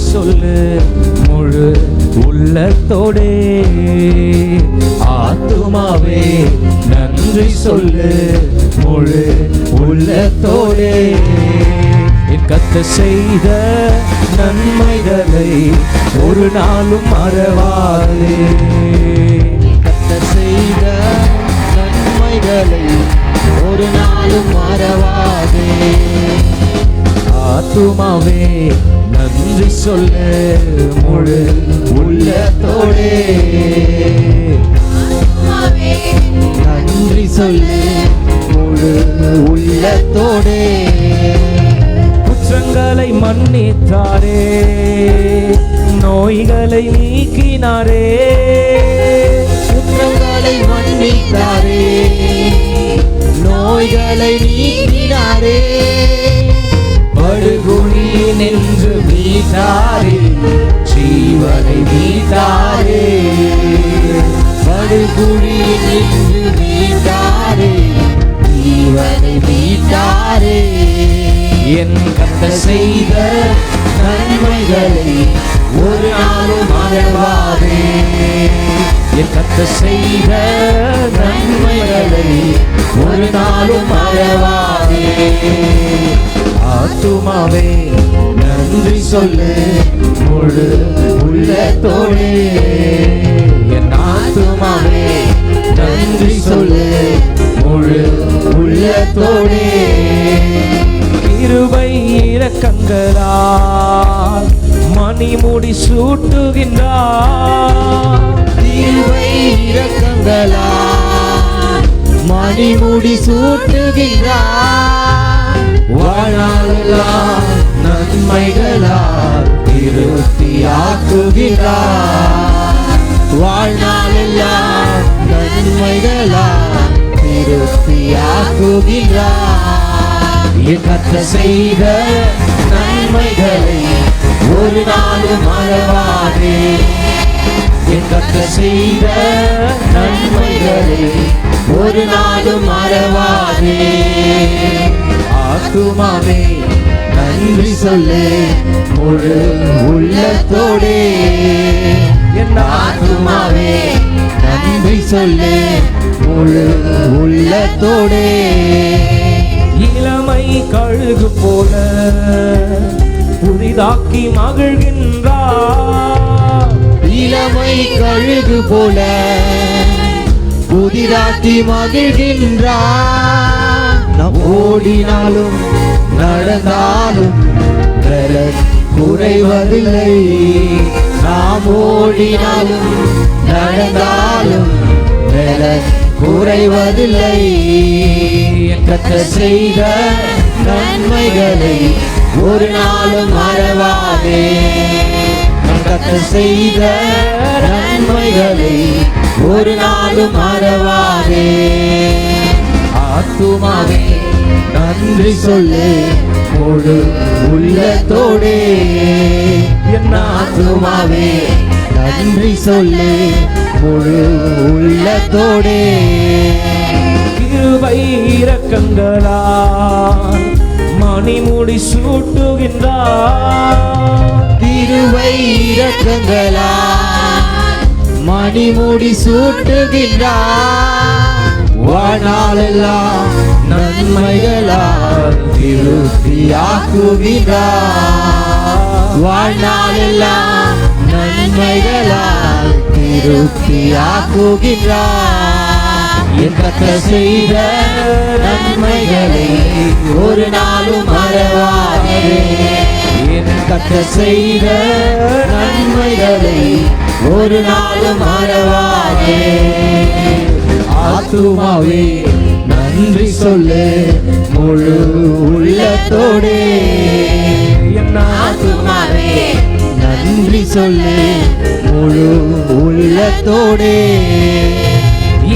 சொல்லு முழு உள்ளத்தோடே. ஆத்துமாவே நன்றி சொல்லு முழு உள்ளத்தோடே. என் கர்த்தர் செய்த நன்மைகளை ஒரு நாளும் மறவாதே. கர்த்தர் செய்த நன்மைகளை ஒரு நாளும் மறவாதே. ஆத்துமாவே நன்றி சொல்லு முழு உள்ளத்தோடே. நன்றி சொல்லு முழு உள்ளத்தோடே. குற்றங்களை மன்னித்தாரே, நோய்களை நீக்கினாரே. குற்றங்களை மன்னித்தாரே, நோய்களை நீக்கினாரே. படுகுழியில் நின்று மீட்டாரே, ஜீவனை மீட்டாரே. படுகுழியில் நின்று மீட்டாரே, ஜீவனை மீட்டாரே. என் கர்த்தர் செய்த நன்மைகளை ஒரு நாளும் மறவாதே. என் கர்த்தர் செய்த நன்மைகளை ஒரு நாளும் மறவாதே. ஆத்துமாவே நன்றி சொல்லு முழு உள்ளத்தோடே. என் ஆத்துமாவே நன்றி சொல்லு முழு உள்ளத்தோடே. கிருபை இரக்கங்களால் மணிமுடி சூட்டுகின்றார். கிருபை இரக்கங்களால் மணிமுடி சூட்டுகின்றார். வாழ்நாளெல்லாம் நன்மைகளால் திருப்தியாக்குகிறார். வாழ்நாளெல்லாம் நன்மைகளால் திருப்தியாக்குகிறார். என் கர்த்தர் செய்த நன்மைகளை ஒரு நாளும் மறவாதே. என் கர்த்தர் செய்த நன்மைகளை ஒரு நாளும் மறவாதே. ஆத்துமாவே நன்றி சொல்லு முழு உள்ளத்தோடே. என் ஆத்துமாவே நன்றி சொல்லு முழு உள்ளத்தோடே. இளமை கழுகு போல புதிதாக்கி மகிழ்கின்றார். இளமை கழுகு போல புதிதாக்கி மகிழ்கின்றார். நாம் ஓடினாலும் நடந்தாலும் பலன் குறைவதில்லை. நாம் ஓடினாலும் நடந்தாலும் பலன் குறைவதில்லை. என் கர்த்தர் செய்த நன்மைகளை ஒரு நாளும் மறவாதே. என் கர்த்தர் செய்த நன்மைகளை ஒரு நாளும் மறவாதே. ஆத்துமாவே நன்றி சொல்லு முழு உள்ளத்தோடே. என் ஆத்துமாவே நன்றி சொல்லு முழு உள்ளத்தோடே. கிருபை இரக்கங்களால் மணிமுடி சூட்டுகின்றார். கிருபை இரக்கங்களால் மணிமுடி சூட்டுகின்றார். வாழ்நாளெல்லாம் நன்மைகளால் திருப்தியாக்குகின்றார். வாழ்நாளெல்லாம் நன்மைகளால் திருப்தியாக்குகின்றார். என் கர்த்தர் செய்த நன்மைகளை ஒரு நாளும் மறவாதே. என் கர்த்தர் செய்த நன்மைகளை ஒரு நாளும் மறவாதே. ஆத்துமாவே நன்றி சொல்லு முழு உள்ளத்தோடே. என் ஆத்துமாவே நன்றி சொல்லு முழு உள்ளத்தோடே.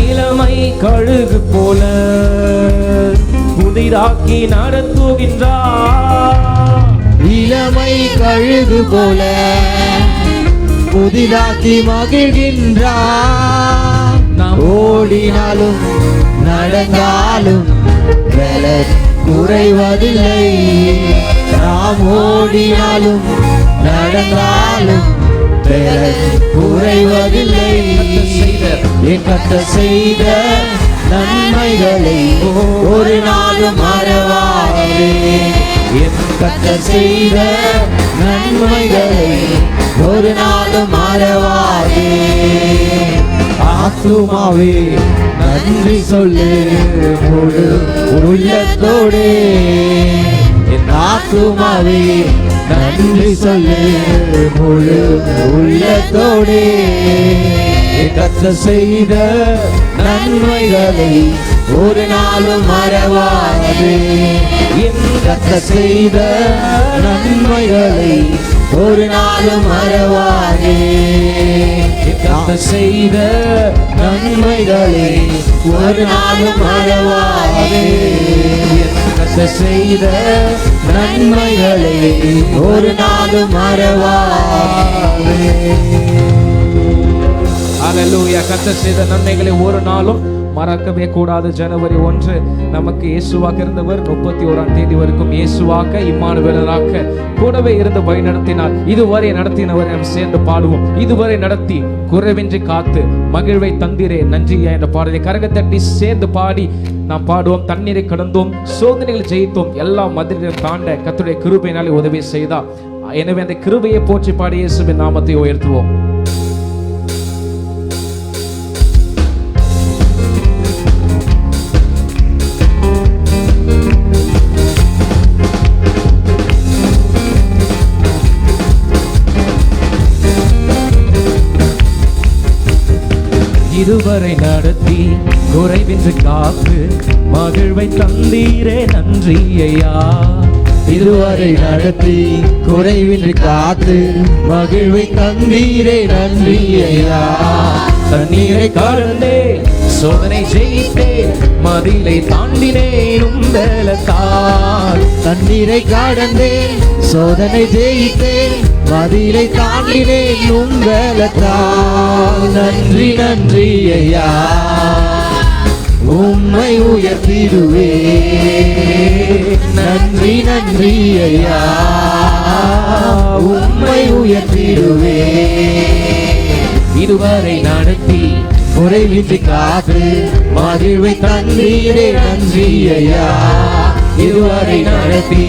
இளமை கழுகு போல புதிதாக்கி நடத்துகின்றார். இளமை கழுகு போல புதிதாக்கி மகிழ்கின்றார். நாம் ஓடினாலும் நடந்தாலும் பலன் குறைவதில்லை. நாம் ஓடினாலும் நடந்தாலும் பெறல் குறைவதில்லை. என் கர்த்தர் செய்த நன்மைகளை ஒரு நாளும் மறவாதே. என் கர்த்தர் செய்த நன்மைகளை ஒரு நாளும் மறவாதே. ஆத்துமாவே நன்றி சொல்லு முழு உள்ளத்தோடே. என் ஆத்துமாவே நன்றி சொல்லு முழு உள்ளத்தோடே. என் கர்த்தர் செய்த நன்மைகளை ஒரு நாளும் மறவாதே. என் கர்த்தர் செய்த நன்மைகளை ஒரு நாளும் மறவாதே. கர்த்தர் செய்த நன்மைகளை ஒரு நாளும் மறவாதே. கர்த்தர் செய்த நன்மைகளை ஒரு நாளும் மறவாதே. அல்லேலூயா. கர்த்தர் செய்த நன்மைகளை ஒரு நாளும் மறக்கவே கூடாது. ஜனவரி 1 நமக்கு இயேசுவாக இருந்தவர் 31ஆம் தேதி வரைக்கும் இயேசுவாக இம்மானுவேலராக கூடவே இருந்து வழி நடத்தினார். இதுவரை நடத்தினவரை நாம் சேர்ந்து பாடுவோம். இதுவரை நடத்தி குறைவின்றி காத்து மகிழ்வை தந்திரே நன்றியா என்ற பாடலை கரகத்தட்டி சேர்ந்து பாடி நாம் பாடுவோம். தண்ணீரை கடந்தோம், சோதனைகள் ஜெயித்தோம், எல்லா மதிலையும் தாண்ட கர்த்தருடைய கிருபையினாலே உதவி செய்தார். எனவே அந்த கிருபையை போற்றி பாடி இயேசுவின் நாமத்தை உயர்த்துவோம். இதுவரை நடத்தி குறைவின்றி காத்து மகிழ்வை தந்தீரே நன்றி ஐயா. இதுவரை நடத்தி குறைவின்றி காத்து மகிழ்வை தந்தீரே நன்றி ஐயா. தண்ணீரை கடந்தே சோதனை ஜெயித்தே மதிலை தாண்டினேன் உம்பலத்தால். தண்ணீரை கடந்தேன் சோதனை ஜெயித்தேன் மதிலை தாண்டினேன் உம்பலத்தால். நன்றி நன்றி ஐயா, உம்மை உயர்த்திடுவே. நன்றி நன்றி ஐயா, உம்மை உயர்த்திடுவே. இதுவரை நடத்தி குறைவின்றி காத்து மகிழ்வை தந்தீரே நன்றி ஐயா. இதுவரை நடத்தி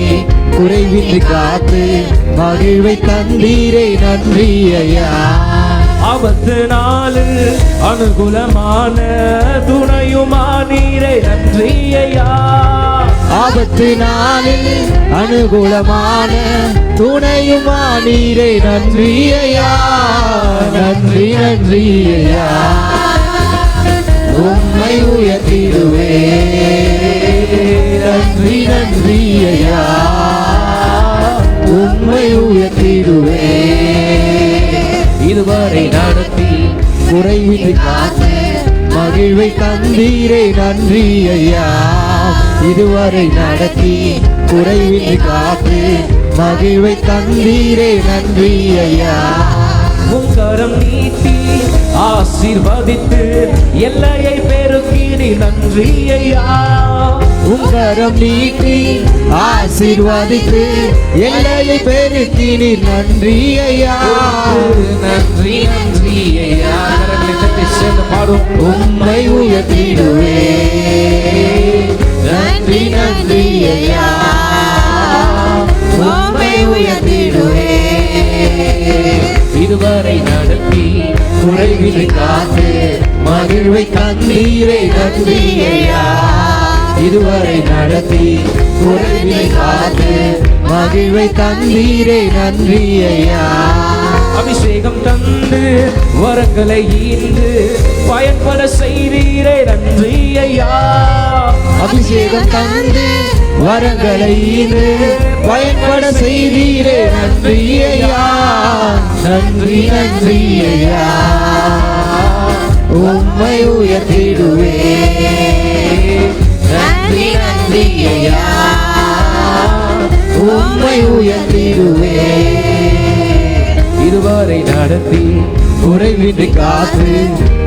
குறைவின்றி காத்து மகிழ்வை தந்தீரே நன்றி ஐயா. ஆபத்து நாளு அனுகூலமான துணையுமானீரே நன்றி ஐயா. ஆபத்து நாளில் அனுகூலமான துணையுமானீரே நன்றி ஐயா. நன்றி நன்றி ஐயா, உம்மை உயர்த்திடுவே. நன்றி நன்றி ஐயா, உம்மை உயர்த்திடுவே. இதுவரை நடத்தி குறைவின்றி காத்து மகிழ்வை தந்தீரே நன்றி ஐயா. இதுவரை நடத்தி குறைவின்றி காத்து மகிழ்வை தந்தீரே நன்றி ஐயா. உங்கரம் நீட்டி ஆசீர்வதித்து எல்லையை பெருக்கினி நன்றி ஐயா. உங்கரம் நீட்டி ஆசீர்வதித்து எல்லையை பெருக்கினீர் நன்றி ஐயா. நன்றி நன்றி ஐயா. கரங்களை தட்டி சேர்ந்து பாடும். உம்மை உயர்த்திடுவே. நன்றி நன்றி ஐயா, உம்மை உயர்த்திடுவே. இதுவரை நடத்தி குறைவின்றி காத்து மகிழ்வை தந்தீரே நன்றி ஐயா. இதுவரை நடத்தி குறைவின்றி காத்து மகிழ்வை தந்தீரே நன்றி ஐயா. அபிஷேகம் தந்து வரங்களை ஈந்து பயன்பட செய்தீரே நன்றி ஐயா. அபிஷேகம் தந்து வரங்களை ஈந்து பயன்பட செய்தீரே நன்றி ஐயா. நன்றி நன்றி ஐயா, உம்மை உயர்த்திடுவே. நன்றி நன்றி ஐயா, உம்மை உயர்த்திடுவே. இதுவரை நடத்தி குறைவின்றி காத்து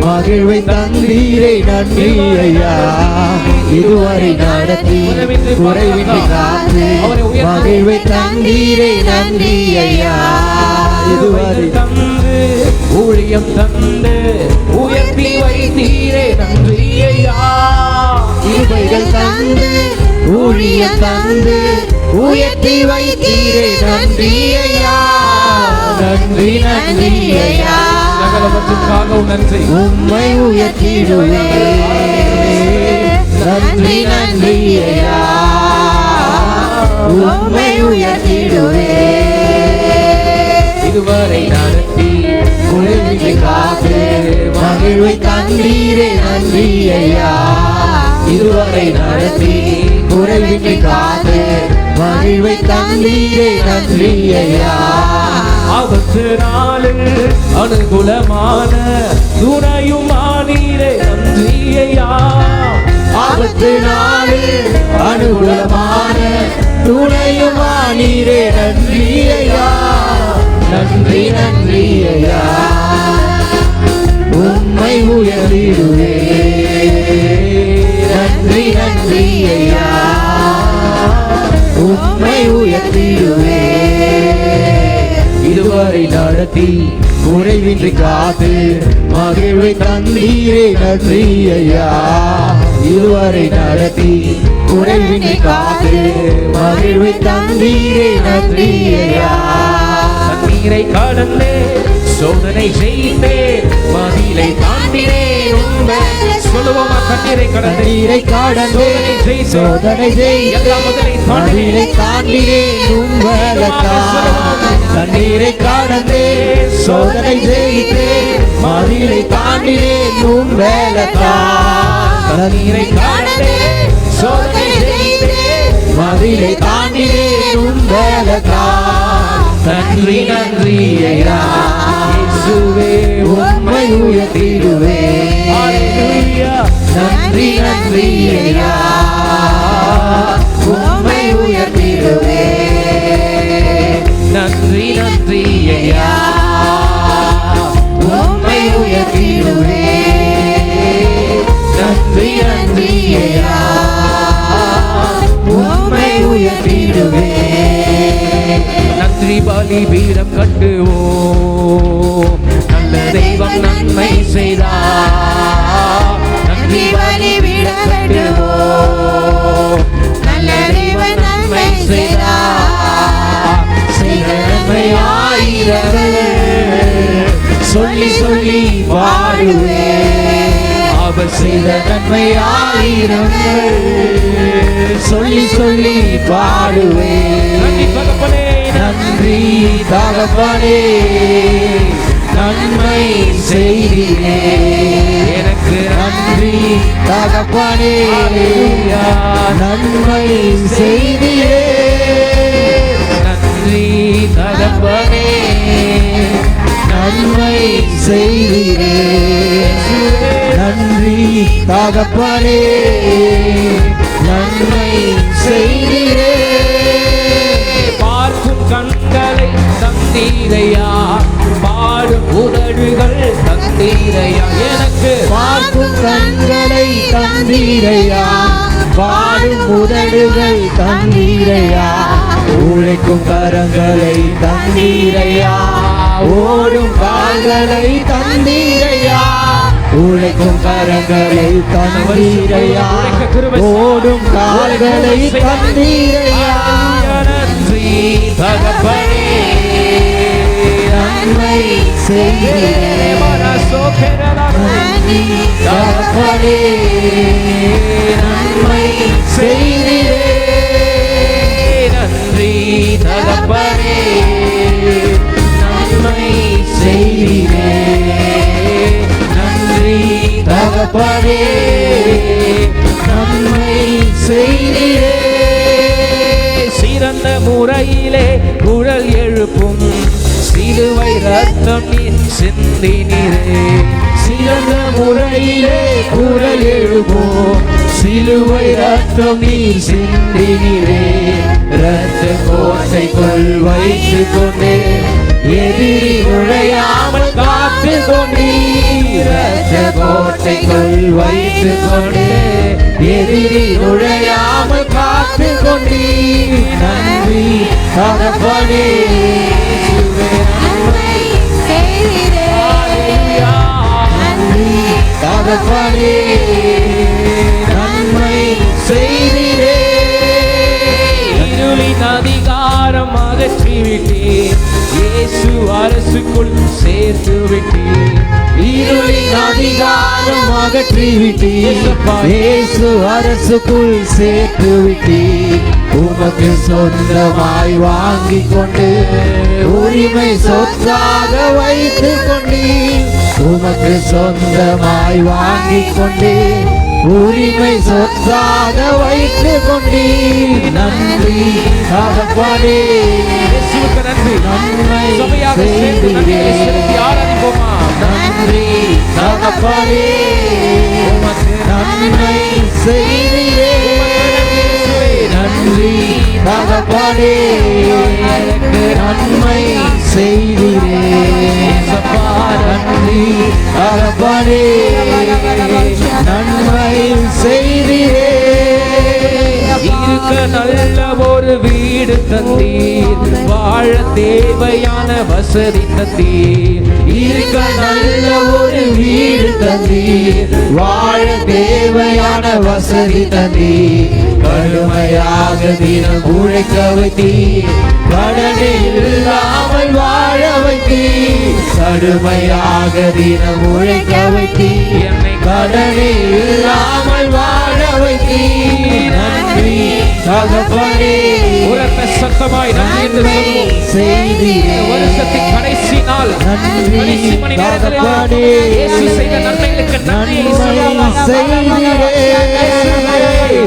மகிழ்வை தந்தீரே நன்றி ஐயா. இதுவரை நடத்தி குறைவின்றி காத்து மகிழ்வை தந்தீரே நன்றி ஐயா. இதுவரை தந்து ஊழியம் தந்து உயர்த்தி வைத்தீரே நன்றி ஐயா. கிருபைகள் தந்து ஊழியம் தந்து உயர்த்தி வைத்தீரே நன்றி ஐயா. நன்றி நன்றி ஐயா. சகலவற்றுக்காகவும் நன்றி. உம்மை உயர்த்திடுவே நன்றி நன்றி ஐயா. உம்மை உயர்த்திடுவே. இதுவரை நடத்தி குறைவின்றி காத்து மகிழ்வை தந்தீரே நன்றி ஐயா. இதுவரை நடத்தி குறைவின்றி காத்து மகிழ்வை தந்தீரே நன்றி ஐயா. ஆபத்து நாளில் அனுகூலமான துணையுமானீரே நன்றி ஐயா. ஆபத்து நாளில் அனுகூலமான துணையுமானீரே நன்றி ஐயா. நன்றி நன்றி ஐயா. உம்மை உயர்த்திடுவே நன்றி நன்றி ஐயா. உம்மை உயர்த்திடுவே. இதுவரை நடத்தி குறைவின்றி காத்து மகிழ்வை தந்தீரே நன்றி ஐயா. இதுவரை நடத்தி குறைவின்றி காத்து மகிழ்வை தந்தீரே நன்றி ஐயா. தண்ணீரை கடந்தே சோதனை செய்தேன் மதிலை தாண்டினேன் உண்மை. சொல்லுவோமா? கண்ணீரை கடந்தே நீரை காடந்தே சோதனை செய் மதிலை தாண்டினேன் உம்பலத்தான். தண்ணீரை காடந்தே சோதனை செய்தே மதிலை தாண்டினேன் உம்பலத்தான். தண்ணீரை காடந்தே சோதனை செய்தே மதிலை தாண்டினேன் உம்பலத்தான். நன்றி நன்றி ஐயா. இயேசுவே உம்மை உயர்த்திடுவே. நன்றி நன்றி ஐயா. உம்மை உயர்த்திடுவே. நன்றி நன்றி ஐயா. உம்மை உயர்த்திடுவே. நன்றி நன்றி ஐயா. உம்மை உயர்த்திடுவே. நன்றி பலி பீடம் கட்டுவோம் நல்ல தெய்வம் நன்மை செய்தார். நன்றி பலி பீடம் கட்டுவோம் நல்ல தெய்வம் நன்மை செய்தார். செய்த நன்மை ஆயிரங்கள் சொல்லி சொல்லி பாடுவே. அவர் செய்த நன்மை ஆயிரங்கள் சொல்லி சொல்லி பாடுவே. நன்றி தகப்பனே. நன்றி தகப்பனே நன்மை செய்தீரே எனக்கு. நன்றி தகப்பனே நன்மை செய்தீரே. நன்றி தகப்பனே நன்மை செய்தீரே. நன்றி தகப்பனே நன்மை செய்தீரே. பார்க்கும் கண்களை தந்தீரையா பாடும் உதடுகள் தந்தீரையா எனக்கு. பார்க்கும் கண்களை தந்தீரையா பாடும் உதடுகள் தந்தீரையா. உழைக்கும் கரங்களை தந்தீரையா ஓடும் கால்களை தந்தீரையா. உழைக்கும் கரங்களை தந்தீரையா ஓடும் கால்களை தந்தீரையா. நன்றி தகப்பனே நன்மை செய்தீரே. நன்றி தகப்பனே நன்மை செய்தீரே. நன்றி தகப்பனே நன்மை செய்தீரே. நன்றி தகப்பனே நன்மை செய்தீரே. சிறந்த முறையிலே குழல் எழுப்பும் சிலுவை ரத்தம் நீர் சிந்தினீரே. சிறந்த முறையிலே குரல் எழுப்போம் சிலுவை ரத்தம் நீர் சிந்தினீரே. இரத்த கோட்டைக்குள் வைத்துக் கொண்டே எதிரி நுழையாமல் காத்து கொண்டீர் இரத்த கோட்டைக்குள் வைத்து கொண்டு எதிரி நுழையாமல் காத்து கொண்டீர் நன்றி தகப்பனே நன்றி தகப்பனே நன்மை செய்தீரே இருளின் அதிகாரம் அகற்றிவிட்டீர் இயேசு அரசுக்குள் சேர்த்து விட்டீர் இருளின் அதிகாரம் அகற்றிவிட்டீர் இயேசு அரசுக்குள் சேர்த்து விட்டீர் உமக்கு சொந்தமாய் வாங்கி கொண்டு உரிமை சொத்தாக வைத்து கொண்டீர் உமக்கு சொந்தமாய் வாங்கி கொண்டு உரிமை சொத்தாக வைத்து கொண்டீர் நன்றி தகப்பனே இயேசுவுக்கு நன்றி நன்மை சபையாக சேர்ந்து நன்றியை செலுத்தி ஆராதிப்போமா நன்றி தகப்பனே உமக்கு நன்மை செய்தீரே நன்றி தகப்பனே நன்மை செய்தீரே நன்றி தகப்பனே நன்மை செய்தீரே இருக்க நல்ல ஒரு வீடு தந்தீர் வாழ தேவையான வசதி தந்தீர் இருக்க நல்ல ஒரு வீடு தந்தீர் வாழ தேவையான வசதி தந்தீர் கடுமையாக தினம் உழைக்க வைத்தீர் கடனே இல்லாமல் வாழ வைத்தீர் கடுமையாக தினம் உழைக்க வைத்தீர் என்னை கடனே இல்லாமல் வாழ வைத்தீர் நன்றி தகப்பனே உரத்த சத்தமாய் நன்றி என்று சொல்வோம் செய்தீரே வருஷத்தின் கடைசி நாள் கடைசி மணி நேரத்தில் இயேசு செய்த நன்மைகளுக்கு நன்றியை செய்தீரே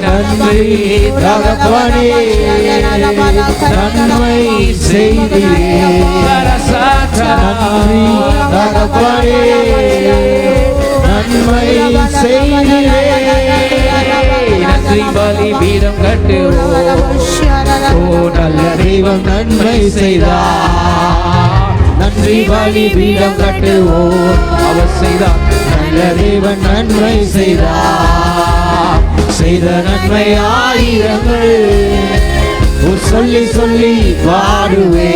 நன்றி தகப்பனே நன்மை செய்தீரே நன்றி தகப்பனே நன்மை செய்தீரே நன்றி பலி பீடம் கட்டுவோம் ஓ நல்ல தெய்வம் நன்மை செய்தார் நன்றி பலி பீடம் கட்டுவோம் அவர் செய்தார் நல்ல தேவன் நன்மை செய்தார் செய்த நன்மை ஆயிரங்கள் சொல்லி சொல்லி பாடுவே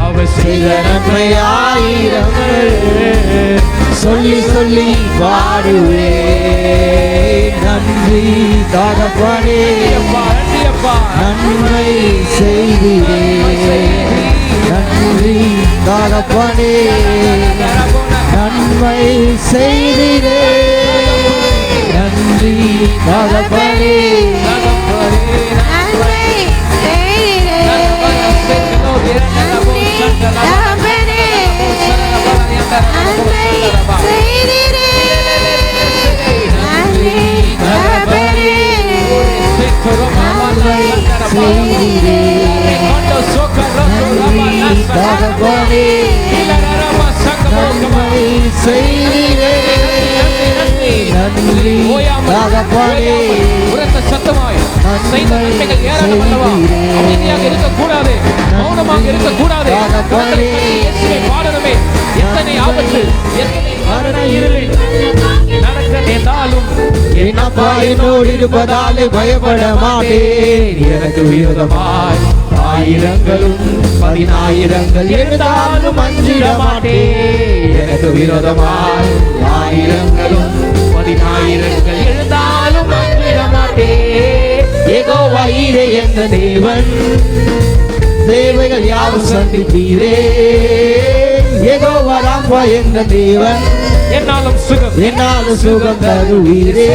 அவர் செய்த நன்மை ஆயிரங்கள் சொல்லி சொல்லி பாடுவே நன்றி தகப்பனே நன்றி அப்பா நன்மை செய்தீரே நன்றி தகப்பனே நன்மை செய்தீரே நன்றி தகப்பனே உரத்த சத்தமாய் செய்த நன்மைகள் ஏராளம் அல்லவா அமைதியாக இருக்கக்கூடாது மௌனமாக இருக்கக்கூடாது இயேசுவை பாடணுமே எத்தனை ஆபத்து எத்தனை மரண இருளில் நடக்க நேர்ந்தாலும் என்னப்பா என்னோடு இருப்பதாலே பயப்பட மாட்டேன் எனக்கு விரோதமாய் ஆயிரங்களும் 10,000 இருந்தாலும் அஞ்சிட மாட்டேன் எனக்கு விரோதமாய் ஆயிரங்களும் 10,000 இருந்தாலும் அஞ்சிட மாட்டேன் யெகோவா ஈரே என்ற தேவன் தேவைகள் யாவும் சந்திப்பீரே யெகோவா ராப்பா என்ற தேவன் என்னாலும் சுகம் தருவீரே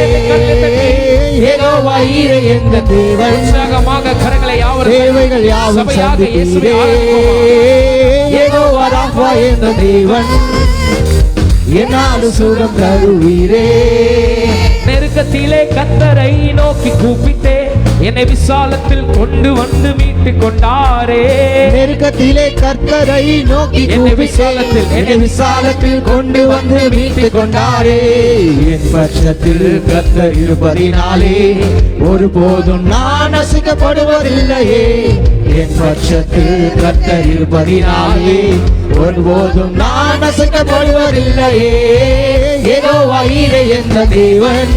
யெகோவா ஈரே என்ற தேவன் உற்சாகமாக கரங்களை தேவைகள் யாவும் சந்திப்பீரே யெகோவா ராப்பா என்ற தேவன் என்னாலும் சுகம் தருவீரே நெருக்கத்திலே கர்த்தரை நோக்கி கூப்பிட்டே என்னை விசாலத்தில் கொண்டு வந்து மீட்டு கொண்டாரே. நெருக்கத்திலே கர்த்தரை நோக்கி என்னை விசாலத்தில் கொண்டு வந்து மீட்டு கொண்டாரே. என் பட்சத்தில் கர்த்தர் இருப்பதினாலே ஒருபோதும் நான் அசைக்கப்படுவதில்லையே. என் பட்சத்தில் கர்த்தர் இருப்பதினாலே ஒருபோதும் நான் அசைக்கப்படுவதில்லையே. யெகோவா ஈரே என்ற தேவன்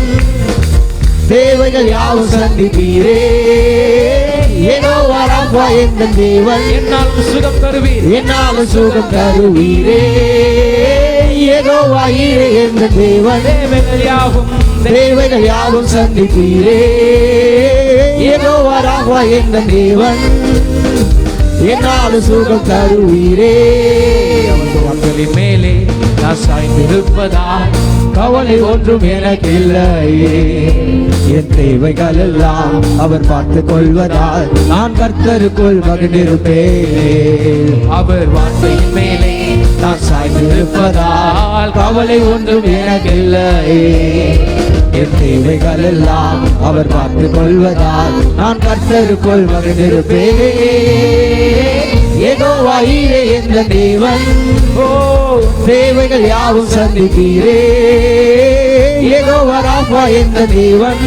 தேவைகள் யாவும் சந்திப்பீரே. யெகோவா ராஃபா என்ற தேவன் என்னாலும் சுகம் தருவீர். என்னாலும் சுகம் தருவீரே. யெகோவா ஈரே என்ற தேவன் தேவைகள் யாவும் சந்திப்பீரே. யெகோவா ராஃபா என்ற தேவன் என்னாலும் சுகம் தருவீரே. அவர்களின் மேலே நான் சாய்ந்திருப்பதா கவலை ஒன்றும் எனக்கு இல்லையே. என் தேவைகள் எல்லாம் அவர் பார்த்துக் கொள்வதால் நான் கர்த்தருக்குள் மகிழ்ந்திருப்பேன். அவர் வார்த்தையின் மேலே நான் சாய்ந்திருப்பதால் கவலை ஒன்றும் எனக்கு இல்லையே. என் தேவைகள் எல்லாம் அவர் பார்த்துக் கொள்வதால் நான் கர்த்தருக்குள் மகிழ்ந்திருப்பேன். யெகோவா ஈரே என்ற தேவன் தேவைகள் யாவும் சந்திப்பீரே. யெகோவா ராஃபா என்ற தேவன்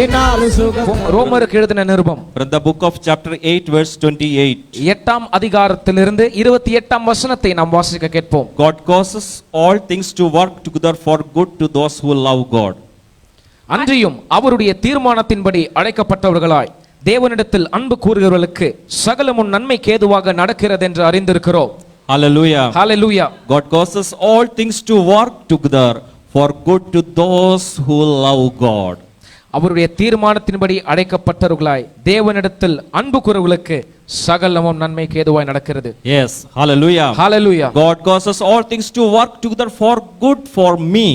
என்னாலும் சுகம். ரோமருக்கு எழுதின நிருபம் From the book of chapter 8 verse 28. 8ஆம் அதிகாரத்திலிருந்து 28ஆம் வசனத்தை நாம் வாசிக்க கேட்போம். God causes all things to work together for good to those who love God. அன்றியும் அவருடைய தீர்மானத்தின்படி அழைக்கப்பட்டவர்களாய் தேவனிடத்தில் அன்பு கூறுகிறவர்களுக்கு சகலமும் நன்மைக்கு ஏதுவாக நடக்கிறது என்று அறிந்திருக்கிறோம். Hallelujah. Hallelujah. God causes all things to work together for good to those who love God. அவருடைய தீர்மானத்தின்படி அழைக்கப்பட்டவர்களாய் தேவனிடத்தில் அன்பு கூறுகிறவர்களுக்கு சகலமும் நன்மைக்கு ஏதுவாய் நடக்கிறது. Yes. Hallelujah. Hallelujah. God causes all things to work together for good for me.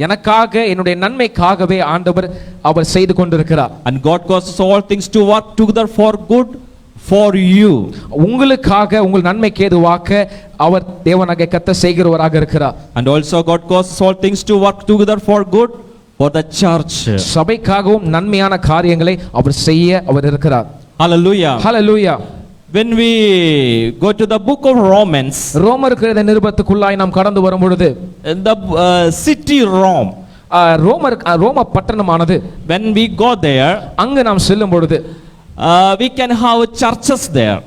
எனக்காக என்னுடைய நன்மைக்காகவே ஆண்டவர் அவர் செய்து கொண்டிருக்கிறார். And God causes all things to work together for good for you. உங்களுக்காக உங்கள் நன்மைக்கு ஏதுவாக அவர் தேவனாகிய கர்த்தர் செய்கிறவராக இருக்கிறார். And also God causes all things to work together for good for the church. சபைக்காகவும் நன்மையான காரியங்களை அவர் செய்ய அவர் இருக்கிறார். Hallelujah. Hallelujah. When we go to the book of Romans, ரோமருக்கு எழுதின நிருபத்துக்குள்ளாய் நாம் கடந்து வரும் பொழுது in the city Rome, ரோம பட்டணமானது when we go there, அங்கு நாம் செல்லும் பொழுது we can have churches there.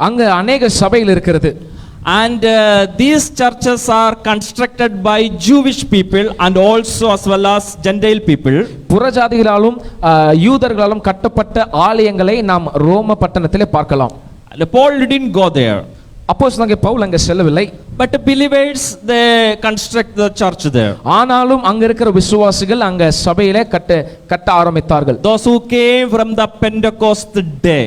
அங்கு அநேக சபைகள் இருக்கிறது. And these churches are constructed by Jewish people and also as well as Gentile people. புறஜாதிகளாலும் யூதர்களாலும் கட்டப்பட்ட ஆலயங்களை நாம் ரோம பட்டணத்திலே பார்க்கலாம். And Paul didn't go there, அப்போஸ்தலனாகிய பவுல் அங்கே செல்லவில்லை. but believers they construct the church there. ஆனாலும் அங்க இருக்கிற விசுவாசிகள் அங்க சபையிலே கட்ட ஆரம்பித்தார்கள். Those who came from the Pentecost day.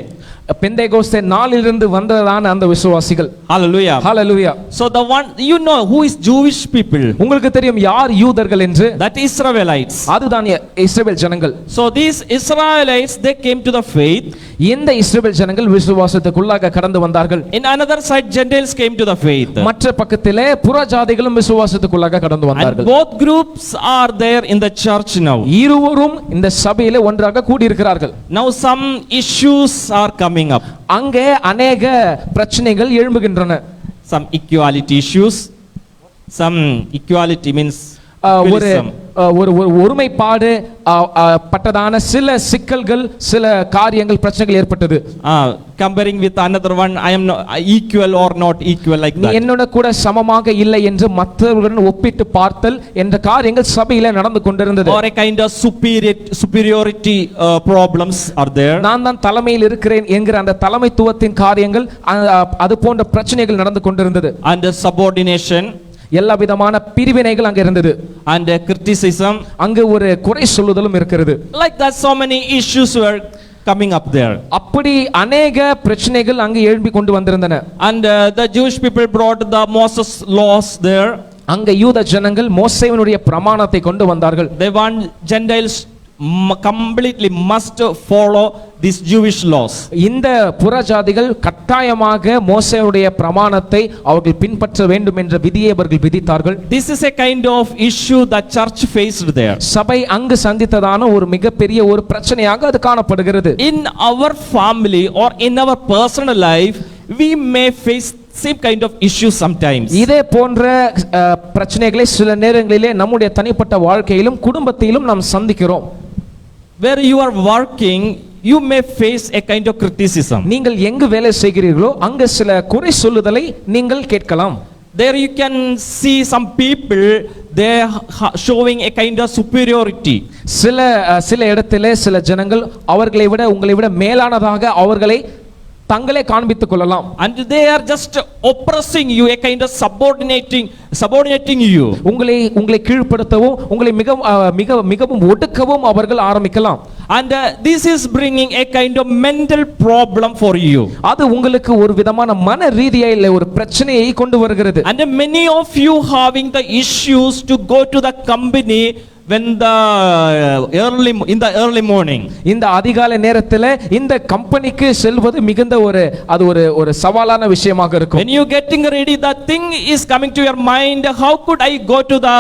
Pentecost நாளிலிருந்து வந்ததான அந்த விசுவாசிகள். Hallelujah. Hallelujah. So the one, you know who is Jewish people? உங்களுக்கு தெரியும் யார் யூதர்கள் என்று? That Israelites. அதுதான் இஸ்ரவேல் ஜனங்கள். So these Israelites they came to the faith. இந்த இஸ்ரவேல் ஜனங்கள் விசுவாசத்துக்குள்ளாக கடந்து வந்தார்கள். In another side Gentiles came to the faith. மற்ற பக்கத்திலே புறஜாதிகளும் விசுவாசத்துக்குள்ளாக கடந்து And வந்தார்கள். both groups are there in the church now. இருவரும் இந்த சபையிலே ஒன்றாக கூடி இருக்கிறார்கள். Now some issues are coming up. அங்கே அநேக பிரச்சனைகள் எழும்புகின்றன. Some equality issues. Some equality means ஒரு ஒரு ஒருமைப்பாடு பட்டதான சில சிக்கல்கள் சில காரியங்கள் பிரச்சனைகள் ஏற்பட்டது. Comparing with another one, I am not equal or not equal like that. என்னோட கூட சமமாக இல்லை என்று மற்றவர்களுடன் ஒப்பிட்டு பார்த்தல் என்ற காரியங்கள் சபையிலே நடந்து கொண்டிருந்தது. Or a kind of superiority problems are there. நான் தான் தலைமையில் இருக்கிறேன் என்கிற அந்த தலைமைத்துவத்தின் காரியங்கள் அது போன்ற பிரச்சனைகள் நடந்து கொண்டிருந்தது. And subordination, எல்லா விதமான பிரிவினைகள் அங்க இருந்தது. and criticism, அங்கு ஒரு குறை சொல்லுதலும் இருக்கிறது. like that so many issues were coming up there. அப்படி அநேக பிரச்சனைகள் அங்கு எழும்பி கொண்டு வந்திருந்தன. And the Jewish people brought the Moses laws there. அங்க யூத ஜனங்கள் மோசேயினுடைய பிரமாணத்தை கொண்டு வந்தார்கள். They want Gentiles completely must follow these Jewish laws. இந்த புறஜாதிகள் கட்டாயமாக மோசேயுடைய பிரமாணத்தை அவர்கள் பின்பற்ற வேண்டும் என்ற விதியை அவர்கள் விதித்தார்கள். This is a kind of issue the church faced there. சபை அங்கு சந்தித்ததான ஒரு மிகப்பெரிய ஒரு பிரச்சனையாக அது காணப்படுகிறது. In our family or in our personal life, we may face same kind of issues sometimes. இதே போன்ற பிரச்சனைகளை சில நேரங்களிலே நம்முடைய தனிப்பட்ட வாழ்க்கையிலும் குடும்பத்திலும் நாம் சந்திக்கிறோம். Where you are working, you may face a kind of criticism. நீங்கள் எங்கு வேலை செய்கிறீர்களோ அங்கு சில குறை சொல்லுதலை நீங்கள் கேட்கலாம். There you can see some people, they are showing a kind of superiority. சில இடத்திலே சில ஜனங்கள் அவர்களை விட உங்களை விட மேலானதாக அவர்களை தங்களே காண்பித்துக் கொள்ளலாம். And they are just oppressing you, a kind of subordinating you. உங்களை கீழ்ப்படுத்தவும் உங்களை மிகவும் ஒடுக்கவும் அவர்கள் ஆரம்பிக்கலாம். And this is bringing a kind of mental problem for you. அது உங்களுக்கு ஒரு விதமான மன ரீதியான ஒரு பிரச்சனையை கொண்டு வருகிறது. And many of you having the issues to go to the company when in the early morning. இந்த அதிகாலை நேரத்தில் இந்த கம்பெனிக்கு செல்வது மிகுந்த ஒரு சவாலான விஷயமாக இருக்கும். When you getting ready, the thing is coming to your mind, how could I go to the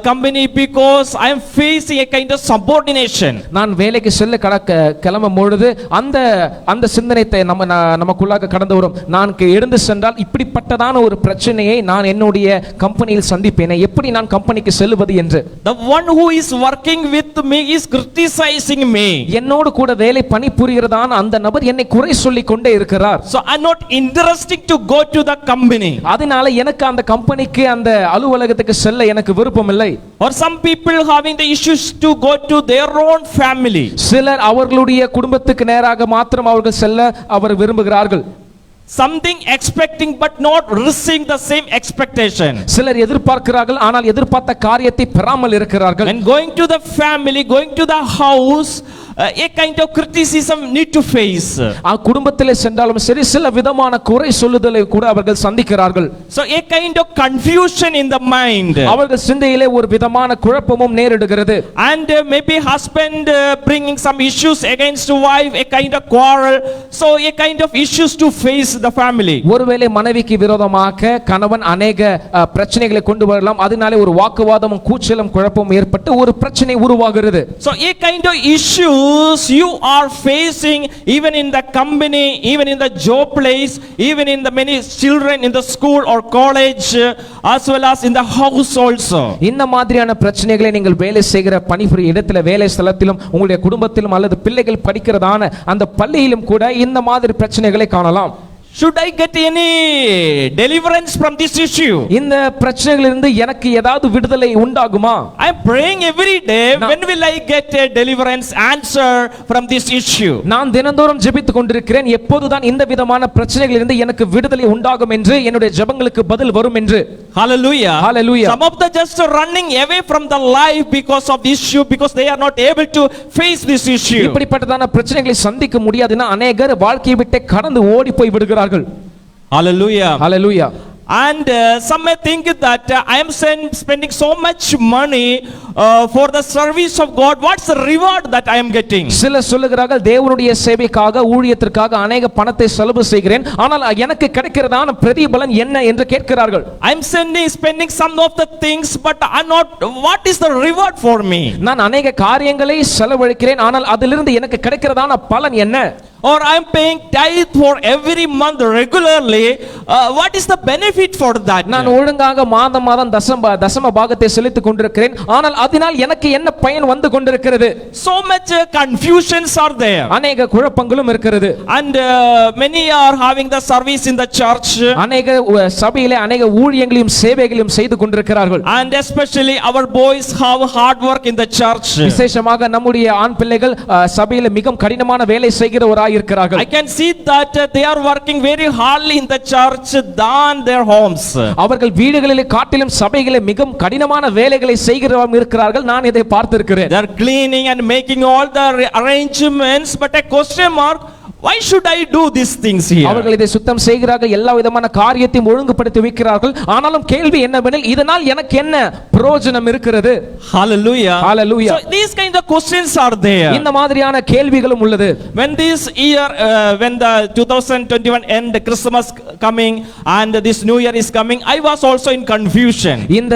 company because I am facing a kind of subordination. நான் வேலைக்கு செல்ல கிளம்பும் பொழுது அந்த சிந்தனைத்தை நமக்குள்ளாக கடந்து வரும். நான் எழுந்து சென்றால் இப்படிப்பட்டதான ஒரு பிரச்சனையை நான் என்னுடைய கம்பெனியில் சந்திப்பேனே, எப்படி நான் கம்பெனிக்கு செல்வது என்று. The one who is working with me is criticizing me. என்னோடு கூட வேலை பணிபுரிகிறதான அந்த நபர் என்னை குறை சொல்லிக் கொண்டே இருக்கிறார். So I'm not interested to go to the company. அதனால எனக்கு அந்த கம்பெனிக்கு அந்த அலுவலகத்துக்கு செல்ல எனக்கு விருப்பம் இல்லை. Or some people having the issues to go to their own family. சிலர் அவர்களுடைய குடும்பத்துக்கு நேராக மாத்திரம் அவர்கள் செல்ல அவர் விரும்புகிறார்கள். Something expecting but not receiving the same expectation. சிலர் எதிர்பார்க்கிறார்கள் ஆனால் எதிர்பார்த்த காரியத்தை பெறாமல் இருக்கிறார்கள். And going to the family, going to the house, a kind of criticism need to face. குடும்பத்திலே சென்றாலும் சரி சில விதமான குறை சொல்லுதலை கூட அவர்கள் சந்திக்கிறார்கள். So a kind of confusion in the mind. அவர்கள் சிந்தையிலே ஒரு விதமான குழப்பமும் நேரிடுகிறது. And maybe husband bringing some issues against wife, a kind of quarrel. So a kind of issues to face the family. ஒருவேளை மனைவிக்கு விரோதமாக கணவன் अनेक பிரச்சனைகளை கொண்டு வரலாம். அதனாலே ஒரு வாக்குவாதமும் கூச்சலும் குழப்பமும் ஏற்பட்டு ஒரு பிரச்சனை உருவாகிறது. So a kind of issues you are facing even in the company, even in the job place, even in the many children in the school or college, as well as in the house also. இந்த மாதிரியான பிரச்சனைகளை நீங்கள் வேலை செய்கிற பணிபுரிய இடத்துல வேலை ஸ்தலத்திலும் உங்களுடைய குடும்பத்திலும் அல்லது பிள்ளைகள் படிக்கிறதான அந்த பள்ளியிலும் கூட இந்த மாதிரி பிரச்சனைகளை காணலாம். Should I get any deliverance from this issue? இந்த பிரச்சனைகளிலிருந்து எனக்கு ஏதாவது விடுதலை உண்டாகுமா? I am praying every day. When will I get a deliverance answer from this issue? நான் தினந்தோறும் ஜெபித்துக் கொண்டிருக்கிறேன். எப்போதுதான் இந்த விதமான பிரச்சனைகளிலிருந்து எனக்கு விடுதலை உண்டாகும் என்று என்னுடைய ஜெபங்களுக்கு பதில் வரும் என்று. Hallelujah. Hallelujah. Some of the just running away from the life because of this issue, because they are not able to face this issue. இப்படிப்பட்டதான பிரச்சனைகளை சந்திக்க முடியாதுன்னா अनेகர் வாழ்க்கையை விட்டு கடந்து ஓடி போய் விடுகிறார்கள். Hallelujah. Hallelujah. And some may think that I am spending so much money for the service of God. What's the reward that I am getting? சிலர் சொல்லுகிறார்கள் தேவனுடைய சேவைக்காக ஊழியத்திற்காக अनेक பணத்தை செலவு செய்கிறேன், ஆனால் எனக்கு கிடைக்கிறதான பிரதிபலன் என்ன என்று கேட்கிறார்கள். I am spending some of the things, but I'm not. What is the reward for me? நான் अनेक காரியங்களை செலவழிக்கிறேன், ஆனால் அதிலிருந்து எனக்கு கிடைக்கிறதான பலன் என்ன? Or I am paying tithe for every month regularly. What is the benefit for that? நான் ஒழுங்காக மாதம் தசம பாகத்தை செலுத்திக் கொண்டிருக்கிறேன், ஆனால் அதனால் எனக்கு என்ன பயன் வந்து கொண்டிருக்கிறது? So much confusions are there. अनेक குழப்பங்களும் இருக்கிறது. And many are having the service in the church. अनेक சபையிலே अनेक ஊழியங்களையும் சேவைகளையும் செய்து கொண்டிருக்கிறார்கள். And especially our boys have hard work in the church. விசேஷமாக நம்முடைய ஆண் பிள்ளைகள் சபையிலே மிகவும் கடினமான வேலை செய்கிறவராய் இருக்கிறார்கள். I can see that they are working very hardly in the church than their homes. அவர்கள் வீடுகளிலே காட்டிலும் சபைகளிலே மிகவும் கடினமான வேலைகளை செய்கிறவர்கள் இருக்கிறார்கள். நான் இதை பார்த்திருக்கிறேன். They are cleaning and making all the arrangements, but a question mark, why should I do these things here? அவர்கள் இதை சுத்தம் செய்கிறார்கள், எல்லா விதமான காரியத்தையும் ஒழுங்குபடுத்தி வைக்கிறார்கள். ஆனாலும் கேள்வி என்னவெனில், இதனால் எனக்கு என்ன பிரயோஜனம் இருக்கிறது? Hallelujah. Hallelujah. So these kind of questions are there. இந்த மாதிரியான கேள்விகளும் உள்ளது. When this year, when the 2021 end, Christmas coming and this New Year is coming, I was also in confusion. இந்த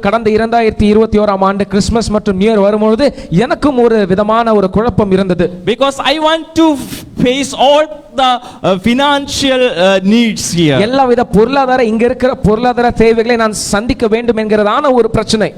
கடந்த 2021 ஆண்டு கிறிஸ்மஸ் மற்றும் நியூ இயர் வரும்போது எனக்கும் ஒரு விதமான ஒரு குழப்பம் இருந்தது. Because I want to face all the financial needs here. எல்லா வித இங்க இருக்கிற பொருளாதார தேவைகளை நான் சந்திக்க வேண்டும் என்கிறதான ஒரு பிரச்சனை.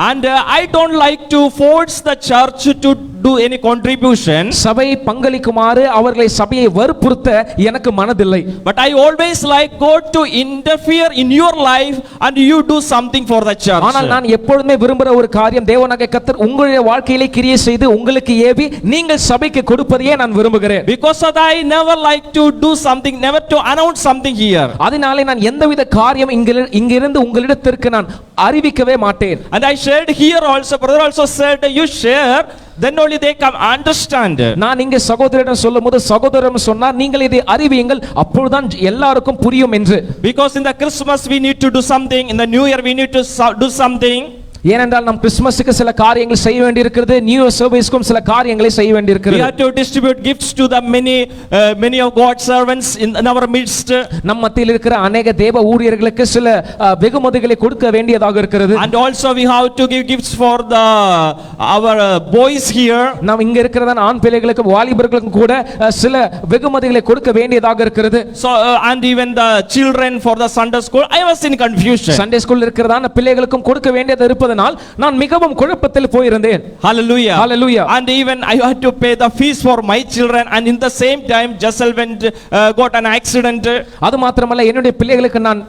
And I don't like to force the church to do any contribution. சபை பங்களிக்குமாறு அவர்களை சபையை வற்புறுத்த எனக்கு மனதில்லை. But I always like God to interfere in your life and you do something for the church. ஆனால் நான் எப்பொழுதுமே விரும்புகிற ஒரு காரியம், தேவனாகிய கர்த்தர் உங்களுடைய வாழ்க்கையிலே கிரியை செய்து உங்களுக்கு ஏவி நீங்கள் சபைக்கு கொடுப்பதையே நான் விரும்புகிறேன். Because of that, I never like to do something, never to announce something here. அதனாலே நான் எந்தவித காரியம் இங்கிருந்து உங்களிடத்திற்கு நான் அறிவிக்கவே மாட்டேன். And I shared here also, brother also said, you share, then only they come understand. நான் இங்கே சகோதரரிடம் சொல்லும்போது சகோதரன் சொன்னார், நீங்கள் இதை அறிவியுங்கள், அப்பொழுதுதான் எல்லாருக்கும் புரியும் என்று. Because in the Christmas we need to do something, in the New Year we need to do something. ஏனென்றால் நாம் கிறிஸ்மஸுக்கு சில காரியங்கள் செய்ய வேண்டியிருக்கிறது, நியூ இயர் சர்வீஸ்க்கும் சில காரியங்களை செய்ய வேண்டியிருக்கிறது. We have to distribute gifts to the many of God's servants in our midst. நம் மத்தியில் இருக்கிற अनेक தேவ ஊழியர்களுக்கு சில வெகுமதிகளை கொடுக்க வேண்டியதாக இருக்கிறது. And also we have to give gifts for our boys here. நாம் இங்க இருக்கிறதான ஆண் பிள்ளைகளுக்கு வாலிபர்களுக்கும் கூட சில வெகுமதிகளை கொடுக்க வேண்டியதாக இருக்கிறது. So and even the children for the Sunday school, I was in confusion. Sunday school இருக்கிறதான பிள்ளைகளுக்கும் கொடுக்க வேண்டியது இருப்பதனால் நான் மிகவும் குழப்பத்தில் போயிருந்தேன். Hallelujah. Hallelujah. And even I had to pay the fees for my children, and in the same time Jessel went got an accident. அது மாத்திரமல்ல, என்னுடைய பிள்ளைகளுக்கு நான்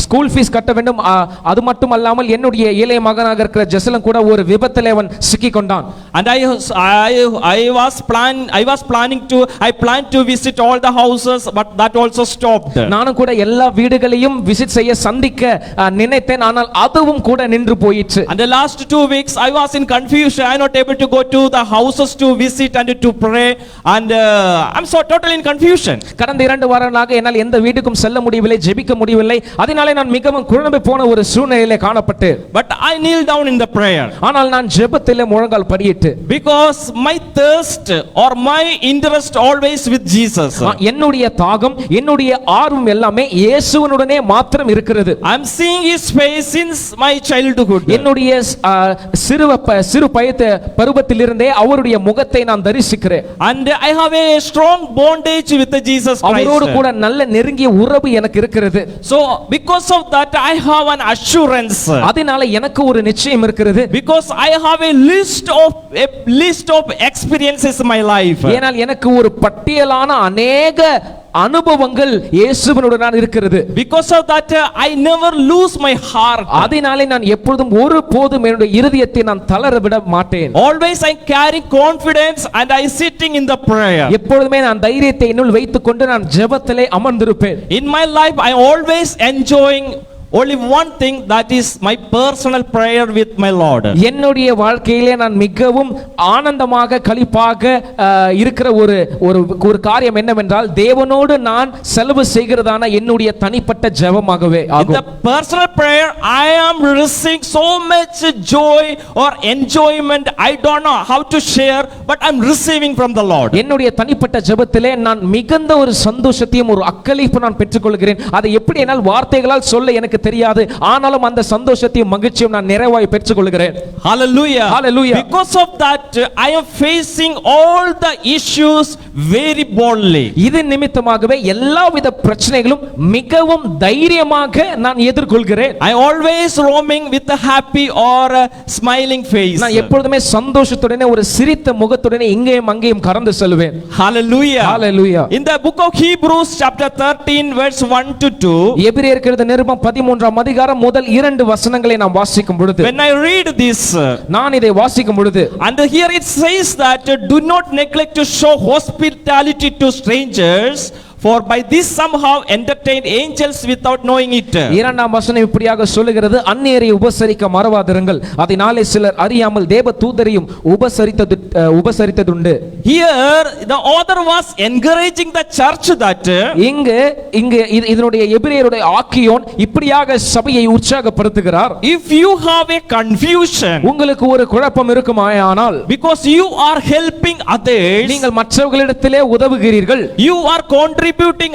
ஸ்கூல் ஃபீஸ் கட்ட வேண்டும். அது மட்டுமல்லாமல் என்னுடைய இளைய மகனாக இருக்கிற ஜெசலும் கூட ஒரு விபத்திலே அவன் சிக்கிக் கொண்டான். And I was planning to visit all the houses, but that also stopped. நானும் கூட எல்லா வீடுகளையும் விசிட் செய்ய சந்திக்க நினைத்தேன், ஆனால் அதுவும் கூட நின்று போயிற்று. And the last 2 weeks I was in confusion. I not able to go to the houses to visit and to pray, and I'm so totally in confusion. கடந்த 2 வாரங்களாக என்னால் எந்த வீட்டுக்கும் செல்ல முடியவில்லை, ஜெபிக்க முடியவில்லை. அதனாலே நான் மிகவும் குழம்பி போன ஒரு சூழ்நிலையிலே காணப்பட்டு, But I kneel down in the prayer. ஆனால் நான் ஜெபத்திலே முழங்கால் படியிட்டு, Because my thirst or my interest always with Jesus. என்னுடைய தாகம், என்னுடைய ஆர்வம் எல்லாமே இயேசுவினுடனே மாத்திரம் இருக்கிறது. I'm seeing his face since my childhood. என்னுடைய சிறு பருவத்திலிருந்தே அவருடைய முகத்தை நான் தரிசிக்கிறேன். And I have a strong bondage with Jesus Christ. அவரோடு கூட நல்ல நெருங்கிய உறவு எனக்கு இருக்கிறது. So because of that I have an assurance. அதனால எனக்கு ஒரு நிச்சயம் இருக்கிறது. Because I have a list of experiences in my life. ஏனால் எனக்கு ஒரு பட்டியலான அநேக அனுபவங்கள் இயேசுவினுடன் இருக்கிறது. Because of that I never lose my heart. அதனாலே நான் எப்பொழுதும் ஒருபோதும் என்னுடைய இருதயத்தை நான் தளர விட மாட்டேன். Always I carry confidence and I sitting in the prayer. எப்பொழுதுமே நான் தைரியத்தை என்னுள் வைத்துக்கொண்டு நான் ஜெபத்திலே அமர்ந்திருப்பேன். In my life I always enjoying only one thing, that is my personal prayer with my Lord. என்னுடைய வாழ்க்கையிலே நான் மிகவும் ஆனந்தமாக களிப்பாக இருக்கிற ஒரு காரியம் என்னவென்றால், தேவனோடு நான் செலவு செய்கிறதான என்னுடைய தனிப்பட்ட ஜெபமாகவே ஆகும். In the personal prayer I am receiving so much joy or enjoyment. I don't know how to share, but I'm receiving from the Lord. என்னுடைய தனிப்பட்ட ஜெபத்திலே நான் மிகுந்த ஒரு சந்தோஷத்தையும் ஒரு அக்களிப்பு நான் பெற்றுக்கொள்கிறேன். அதை எப்படி என்னால் வார்த்தைகளால் சொல்ல எனக்கு தெரியாது, ஆனாலும் அந்த சந்தோஷத்தையும் மகிழ்ச்சியும் நான் நிறைவாய் பெற்றுக்கொள்கிறேன். Hallelujah. Hallelujah. Because of that I am facing all the issues very boldly. இது நிமித்தமாகவே எல்லாவித பிரச்சனைகளும் மிகவும் தைரியமாக நான் எதிர்கொள்கிறேன். I always roaming with a happy or a smiling face. நான் எப்பொழுதுமே சந்தோஷத்துடனே ஒரு சிரித்த முகத்துடனே இங்கேயும் அங்கேயும் கடந்து செல்வேன். Hallelujah. Hallelujah. In the book of Hebrews chapter 13 verse 1 to 2, எபிரேயருக்கு நிருபம் 13ஆம் அதிகாரம் முதல் 2 வசனங்களை நாம் வாசிக்கும் பொழுது, when I read this, நான் இதை வாசிக்கும் பொழுது, and here it says that do not neglect to show hospitality to strangers, For by this somehow entertained angels without knowing it. இரண்டாம் வசனம் இப்படியாக சொல்லுகிறது, அந்நியரை உபசரிக்க மறவாதிருங்கள், அதனாலே சிலர் அறியாமல் தேவ தூதரையும் உபசரித்ததுண்டு. Here the author was encouraging the church that இங்கு இதனுடைய எபிரேயருடைய ஆக்கியோன் இப்படியாக சபையை உற்சாகப்படுத்துகிறார். if you have a confusion, உங்களுக்கு ஒரு குழப்பம் இருக்குமாயானால், because you are helping others, நீங்கள் மற்றவர்களிடத்திலே உதவுகிறீர்கள், you are contributing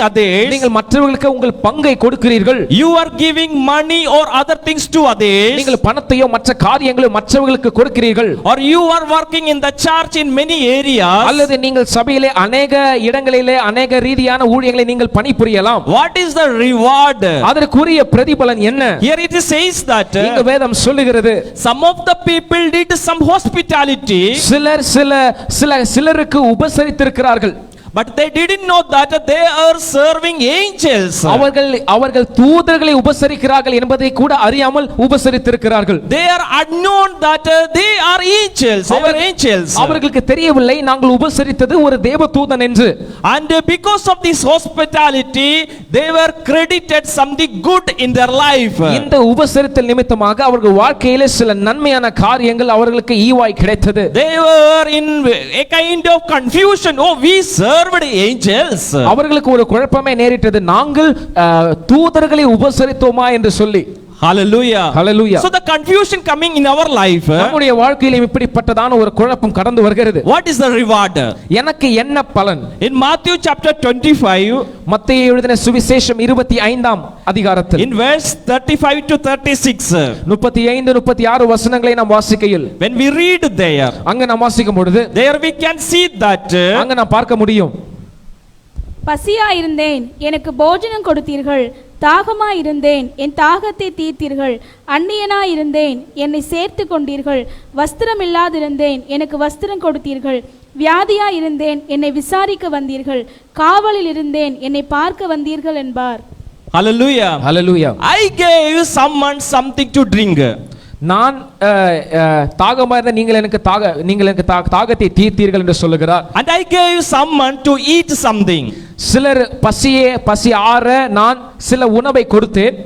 others, நீங்கள் மற்றவர்களுக்கு உங்கள் பங்கை கொடுக்கிறீர்கள், you are giving money or other things to others, நீங்கள் பணத்தையோ மற்ற காரியங்களையோ மற்றவர்களுக்கு கொடுக்கிறீர்கள், or you are working in the church in many areas, அல்லது நீங்கள் சபையிலே அநேக இடங்களிலே அநேக ரீதியான ஊழியங்களை நீங்கள் பணிபுரியலாம். what is the reward? அதற்குரிய பிரதிபலன் என்ன? Here it says that இங்க வேதம் சொல்லுகிறது, some of the people did some hospitality, சிலருக்கு உபசரித்திருக்கிறார்கள், but they didn't know that they are serving angels. அவர்கள் தூதர்களை உபசரிக்கிறார்கள் என்பதை கூட அறியாமல் உபசரித்திருக்கிறார்கள். They are unknown that they are angels. They are angels. அவர்களுக்கு தெரியவில்லை நாங்கள் உபசரித்தது ஒரு தேவதூதன் என்று. And because of this hospitality they were credited something good in their life. இந்த உபசரித்தல் நிமித்தமாக அவர்கள் வாழ்க்கையிலே சில நன்மையான காரியங்கள் அவர்களுக்கு ஈவாய் கிடைத்தது. They were in a kind of confusion. Oh, we served angels. அவர்களுக்கு ஒரு குழப்பமே நேரிட்டது, நாங்கள் தூதர்களை உபசரித்தோமா என்று சொல்லி. Hallelujah. Hallelujah. So the confusion coming in our life, நம்முடைய வாழ்க்கையிலே இப்படிப்பட்டதான ஒரு குழப்பம் கடந்து வருகிறது. what is the reward? எனக்கு என்ன பலன்? In Matthew chapter 25, மத்தேயு எழுதின சுவிசேஷம் 25ஆம் அதிகாரத்தில் in verse 35 to 36, 35 36 வசனங்களை நாம் வாசிக்கையில், when we read there, அங்க நாம் வாசிக்கும் பொழுது there we can see that அங்க நாம் பார்க்க முடியும், பசியாயிருந்தேன், எனக்கு போஜனம் கொடுத்தீர்கள். தாகமாயிருந்தேன், என் தாகத்தை தீர்த்தீர்கள். அந்நியனாயிருந்தேன், என்னை சேர்த்து கொண்டீர்கள். வஸ்திரமில்லாதிருந்தேன், எனக்கு வஸ்திரம் கொடுத்தீர்கள். வியாதியாயிருந்தேன், என்னை விசாரிக்க வந்தீர்கள். காவலில் இருந்தேன், என்னை பார்க்க வந்தீர்கள் என்பார். Hallelujah. Hallelujah. I gave someone something to drink. நான் தாகமா இருந்த நீங்கள் எனக்கு தாகத்தை தீர்த்தீர்கள் என்று சொல்லுகிறார். And I gave someone to eat something. சிலர் பசி ஆற நான் சில உணவை கொடுத்தேன்.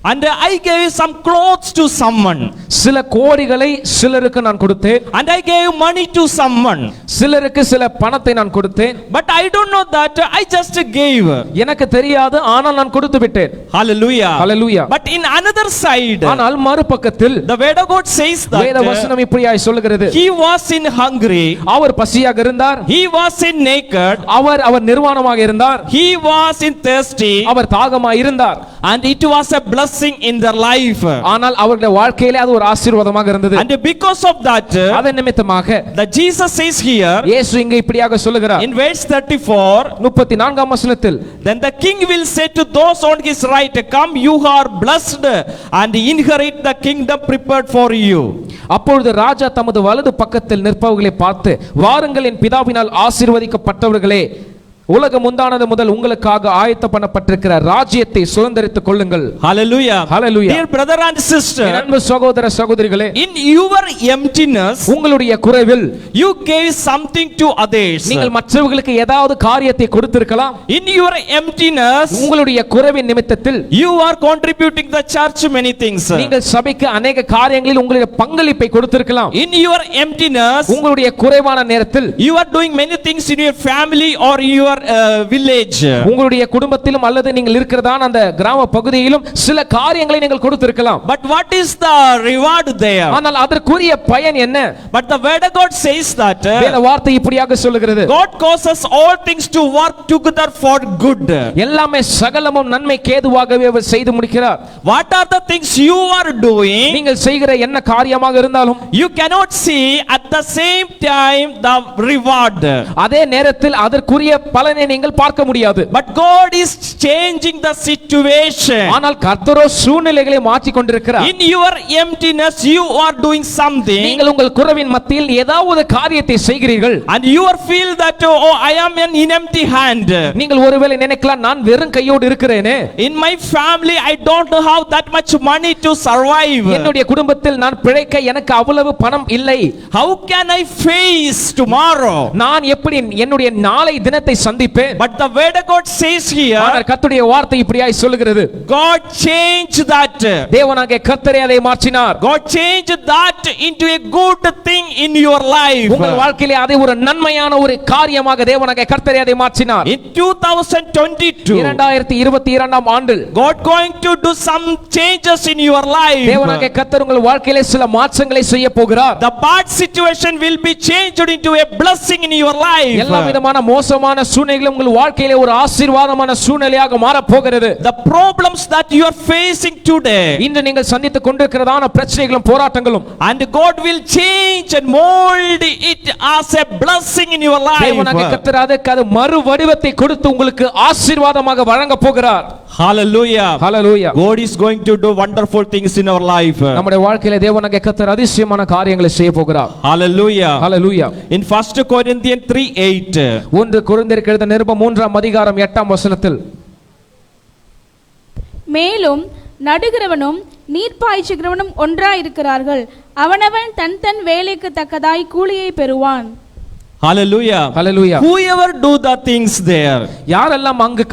And I gave some clothes to someone. சில கோடிகளை சிலருக்கு நான் கொடுத்தேன். And I gave money to someone. சிலருக்கு சில பணத்தை நான் கொடுத்தேன். But I don't know that I just gave. எனக்கு தெரியாது, ஆனால் நான் கொடுத்து விட்டேன். Hallelujah. Hallelujah. But in another side, ஆனால் மறுபக்கத்தில் the word of God says that வேத வசனம் இப்படியாய் சொல்லுகிறது, he was in hungry, அவர் பசியாக இருந்தார். he was in naked, அவர் நிர்வாணமாக இருந்தார். he was in thirsty, அவர் தாகமாக இருந்தார். and it was a blessing in their life. ஆனால் அவருடைய வாழ்க்கையிலே அது ஒரு ஆசீர்வாதமாக இருந்தது. And because of that, அதன் நிமித்தமாக the Jesus says here இயேசு இங்கே இப்படியாக சொல்லுகிறார். in verse 34, 34ஆம் வசனத்தில், then the king will say to those on his right, come, you are blessed, and inherit the kingdom prepared for you. அப்பொழுது ராஜா தமது வலது பக்கத்தில் நிற்பவர்களை பார்த்து, வாருங்கள், என் பிதாவினால் ஆசீர்வதிக்கப்பட்டவர்களே, உலகம் உண்டானது முதல் உங்களுக்காக ஆயத்த பண்ணப்பட்டிருக்கிற ராஜ்யத்தை சுதந்தரித்துக் கொள்ளுங்கள். Hallelujah. Hallelujah. Dear brother and sister, அன்பு சகோதர சகோதரிகளே, in your emptiness, உங்களுடைய குறைவில் you gave something to others. நீங்கள் மற்றவர்களுக்கு ஏதாவது காரியத்தை கொடுத்திருக்கலாம். In your emptiness, உங்களுடைய குறைவின் நிமித்தத்தில் you are contributing the church many things. நீங்கள் சபைக்கு அநேக காரியங்களில் உங்களுடைய பங்களிப்பை கொடுத்திருக்கலாம். In your emptiness, உங்களுடைய குறைவான நேரத்தில் you are doing many things in your family or your village. உங்களுடைய குடும்பத்திலும் அல்லது நீங்கள் இருக்கிறதான அந்த கிராம பகுதியிலும் சில காரியங்களை நீங்கள் கொடுத்திருக்கலாம். But what is the reward there? ஆனால் அதற்குரிய பயன் என்ன? But the word of God says that வேத வார்த்தை இப்படியாக சொல்லுகிறது, God causes all things to work together for good. எல்லாமே சகலமும் நன்மைக்கு ஏதுவாகவே அவர் செய்து முடிக்கிறார். What are the things you are doing? நீங்கள் செய்கிற என்ன காரியமாக இருந்தாலும் You cannot see at the same time the reward. அதே நேரத்தில் அதற்குரிய பலனை நீங்கள் பார்க்க முடியாது. But God is changing the situation. ஆனால் கர்த்தரோ சூழ்நிலைகளை மாற்றிக் கொண்டிருக்கிறார். In your emptiness you are doing something, நீங்கள் உங்கள் குறைவின் மத்தியில் ஏதாவது காரியத்தை செய்கிறீர்கள். and you feel that oh, I am an empty hand. நீங்கள் ஒருவேளை நினைக்கலாம், நான் வெறும் கையோடு இருக்கிறேனே, In my family I don't have that much money to survive. என்னுடைய குடும்பத்தில் நான் பிழைக்க எனக்கு அவ்வளவு பணம் இல்லை. How can I face tomorrow? நான் எப்படி என்னுடைய நாளை தினத்தை சந்திக்க சந்திப்பேன். But the word of God says here, ஆனால் கர்த்தருடைய வார்த்தை இப்படியாய் சொல்லுகிறது, God changed that. தேவனாகிய கர்த்தரே அதை மாற்றினார். God changed that into a good thing in your life. உங்கள் வாழ்க்கையிலே அதை ஒரு நன்மையான ஒரு காரியமாக தேவனாகிய கர்த்தரே அதை மாற்றினார். In 2022, 2022 ஆண்டில் God going to do some changes in your life. தேவனாகிய கர்த்தர் உங்கள் வாழ்க்கையிலே சில மாற்றங்களை செய்ய போகிறார். The bad situation will be changed into a blessing in your life. எல்லா விதமான மோசமான சூழ்நிலைகளும் உங்கள் வாழ்க்கையிலே ஒரு ஆசீர்வாதமான சூழ்நிலையாக மாற போகிறது. The problems that you are facing today, இன்று நீங்கள் சந்தித்துக் கொண்டிருக்கிறதான பிரச்சனைகளும் போராட்டங்களும், and God will change and mold it as a blessing in your life. தேவனாகிய கர்த்தர் அதற்கு அது மறு வடிவத்தை கொடுத்து உங்களுக்கு ஆசீர்வாதமாக வழங்க போகிறார். Hallelujah. Hallelujah. God is going to do wonderful things in our life. நம்முடைய வாழ்க்கையிலே தேவனாகிய கர்த்தர் அதிசயமான காரியங்களை செய்ய போகிறார். Hallelujah. ஹல்லேலூயா. In 1 Corinthians 3:8, 1 கொரிந்தியருக்கு எழுதின நிருபம் 3ஆம் அதிகாரம் 8ஆம் வசனத்தில், மேலும் நடுகிறவனும் நீர் பாய்ச்சுகிறவனும் ஒன்றாயிருக்கிறார்கள், அவனவன் தன் தன் வேலைக்கு தக்கதாய் கூலியை பெறுவான். Hallelujah. Hallelujah. Whoever do the things there, யாரெல்லாம் அங்கு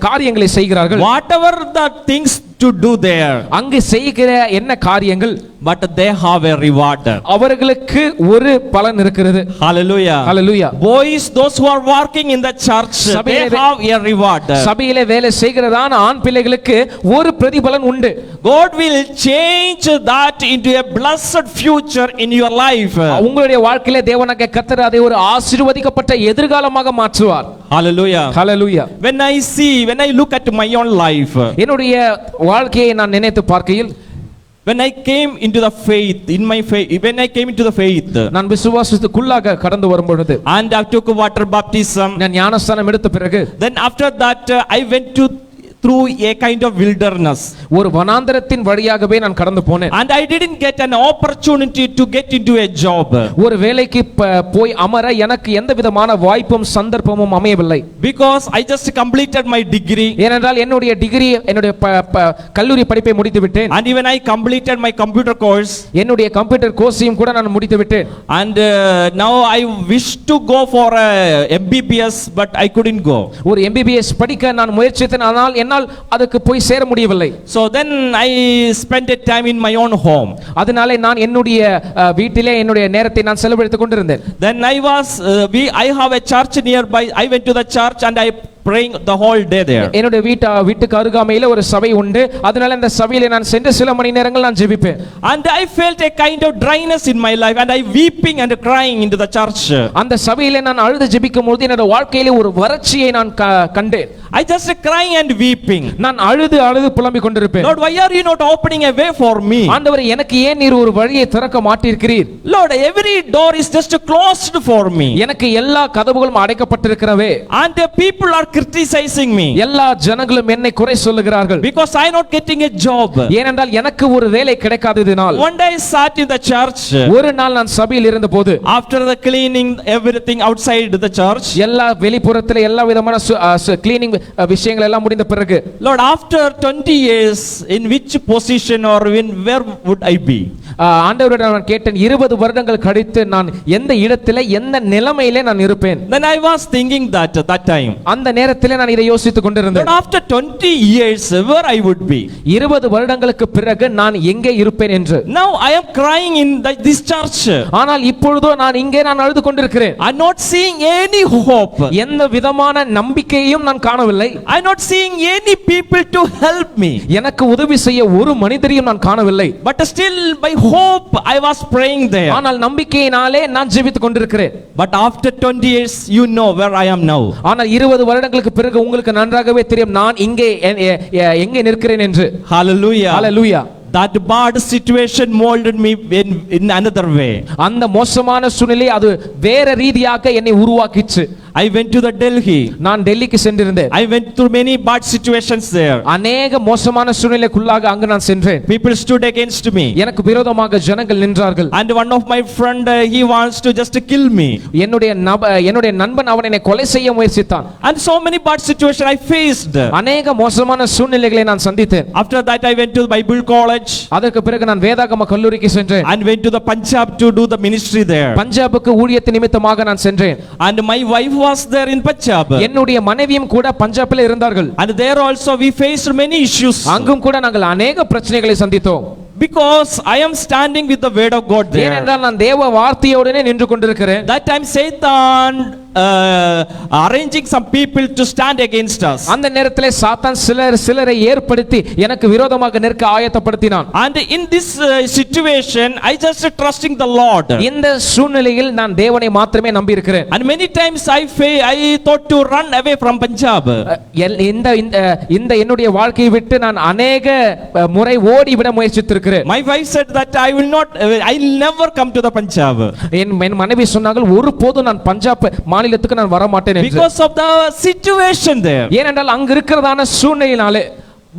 காரியங்களை செய்கிறார்கள், whatever the things to do there, அங்கு செய்கிற என்ன காரியங்கள், but they have a reward. அவர்களுக்கு ஒரு பலன் இருக்கிறது. Hallelujah. Hallelujah. Boys, those who are working in the church, they சபையிலே have a reward. சபையிலே வேலை செய்கிறதான ஆண் பிள்ளைகளுக்கு ஒரு பிரதிபலன் உண்டு. God will change that into a blessed future in your life. உங்களுடைய வாழ்க்கையிலே தேவனாகிய கர்த்தர் அதை ஒரு ஆசீர்வதிக்கப்பட்ட எதிர்காலமாக மாற்றுவார். Hallelujah. Hallelujah. When I look at my own life, என்னுடைய வாழ்க்கையை நான் நினைத்து பார்க்கையில், when I came into the faith, when I came into the faith, நான் விசுவாசத்துக்குள்ளாக கடந்து வரும்பொழுது, and I took water baptism, நான் ஞானஸ்தானம் எடுத்த பிறகு, then after that I went through a kind of wilderness, ஒரு வனாந்தரத்தின் வழியாகவே நான் கடந்து போனேன். and I didn't get an opportunity to get into a job, ஒரு வேலைக்கு போய் அமர எனக்கு எந்த விதமான வாய்ப்பும் சந்தர்ப்பமும் அமையவில்லை. because I just completed my degree, ஏனென்றால் என்னுடைய டிகிரி, என்னுடைய கல்லூரி படிப்பை முடித்து விட்டேன். and even I completed my computer course, என்னுடைய கம்ப்யூட்டர் கோர்ஸையும் கூட நான் முடித்து விட்டேன். and now I wish to go for a MBBS, but I couldn't go. ஒரு MBBS படிக்க நான் முயற்சித்தேன், ஆனால் என்னால் அதுக்கு போய் சேர முடியவில்லை. So then I spent a time in my own home. அதனாலே நான் என்னுடைய வீட்டிலே என்னுடைய நேரத்தை நான் செலவழித்துக் கொண்டிருந்தேன். Then I have a church nearby. I went to the church and I praying the whole day there. என்னுடைய வீட்டுக்கு அருகாமையில ஒரு சபை உண்டு. அதனால அந்த சபையிலே நான் சென்று சில மணி நேரங்கள் நான் ஜெபிப்பேன். And I felt a kind of dryness in my life, and I weeping and crying into the church. அந்த சபையிலே நான் அழுது ஜெபிக்கும்போது என்னோட வாழ்க்கையிலே ஒரு வறட்சியை நான் கண்டேன். I just crying and weeping. நான் அழுது புலம்பிக் கொண்டிருப்பேன். Lord, why are you not opening a way for me? ஆண்டவரே, எனக்கு ஏன் நீர் ஒரு வழியை திறக்க மாட்டீர்க்கிறீர்? Lord, every door is just closed for me. எனக்கு எல்லா கதவுகளும் அடைக்கப்பட்டிருக்கிறவே. And the people are criticizing me. எல்லா ஜனங்களும் என்னை குறை சொல்லுகிறார்கள். Because I not getting a job. ஏனென்றால் எனக்கு ஒரு வேலை கிடைக்காததினால். One day I sat in the church. ஒரு நாள் நான் சபையில் இருந்தபோது, after the cleaning everything outside the church, எல்லா வெளிப்புறத்திலே எல்லா விதமான கிளீனிங் விஷயங்கள் எல்லாம் முடிந்த பிறகு, Lord, after 20 years, in which position or where would I be? ஆண்டவரிடம் நான் கேட்டேன், 20 வருடங்கள் கழித்து நான் எந்த இடத்திலே எந்த நிலைமையிலே நான் இருப்பேன்? Then I was thinking that at that time, அந்த நேரத்திலே நான் இதை யோசித்துக் கொண்டிருந்தேன். Lord, after 20 years where I would be? 20 வருடங்களுக்கு பிறகு நான் எங்கே இருப்பேன் என்று. Now I am crying in this church. ஆனால் இப்பொழுதோ நான் இங்கே நான் அழுது கொண்டிருக்கிறேன். I'm not seeing any hope. எந்த விதமான நம்பிக்கையையும் நான் காணவில்லை. I'm not seeing any people to help me. எனக்கு உதவி செய்ய ஒரு மனிதரையும் நான் காணவில்லை. But still by hope I was praying there. ஆனால் நம்பிக்கையினாலே நான் ஜெபித்துக் கொண்டிருக்கிறேன். But after 20 years you know where I am now. ஆனால் 20 வருடங்களுக்கு பிறகு உங்களுக்கு நன்றாகவே தெரியும் நான் இங்கே எங்கே நிற்கிறேன் என்று. Hallelujah. Hallelujah. That bad situation molded me in another way. அந்த மோசமான சூழ்நிலை அது வேற ரீதியாக என்னை உருவாக்கிச்சு. I went to the Delhi. நான் டெல்லிக்கு சென்றிருந்தேன். I went through many bad situations there. அநேக மோசமான சூழ்நிலைக்குள்ளாக அங்கு நான் சென்றேன். People stood against me. எனக்கு விரோதமாக ஜனங்கள் நின்றார்கள். And one of my friend he wants to just kill me. என்னுடைய நண்பன் அவன் என்னை கொலை செய்ய முயற்சித்தான். And so many bad situations I faced. அநேக மோசமான சூழ்நிலைகளை நான் சந்தித்தேன். After that I went to the Bible college. அதற்கு பிறகு நான் வேதாகம கல்லூரிக்கு சென்றேன். And went to the Punjab to do the ministry there. பஞ்சாபுக்கு ஊழியத்து நிமித்தமாக நான் சென்றேன். And my wife was there in Punjab. என்னுடைய மனைவியும் கூட பஞ்சாபில் இருந்தார்கள். And there also we faced many issues. அங்கும் கூட நாங்கள் அநேக பிரச்சனைகளை சந்தித்தோம். Because I am standing with the word of God there. ஏனென்றால் நான் தேவ வார்த்தையோடனே நின்று கொண்டிருக்கிறேன். That time Satan arranging some people to stand against us. அந்த நேரத்திலே சாத்தான் சிலரை ஏற்படுத்தி எனக்கு விரோதமாக நிற்க ஆயத்தப்படுத்தினான். And in this situation I just trusting the Lord. இந்த சூழ்நிலையில் நான் தேவனை மாத்திரமே நம்பி இருக்கிறேன். And many times I thought to run away from Punjab. இந்த என்னுடைய வாழ்க்கையை விட்டு நான் அநேக முறை ஓடிவிட முயற்சித்திருக்கிறேன். My wife said that I'll never come to the Punjab. என் மனைவி சொன்னார்கள் ஒருபோதும் நான் பஞ்சாப் மாநிலத்துக்கு நான் வர மாட்டேன் என்று. Because of the situation there. ஏனென்றால் அங்க இருக்கிறதான சூழ்நிலையினாலே.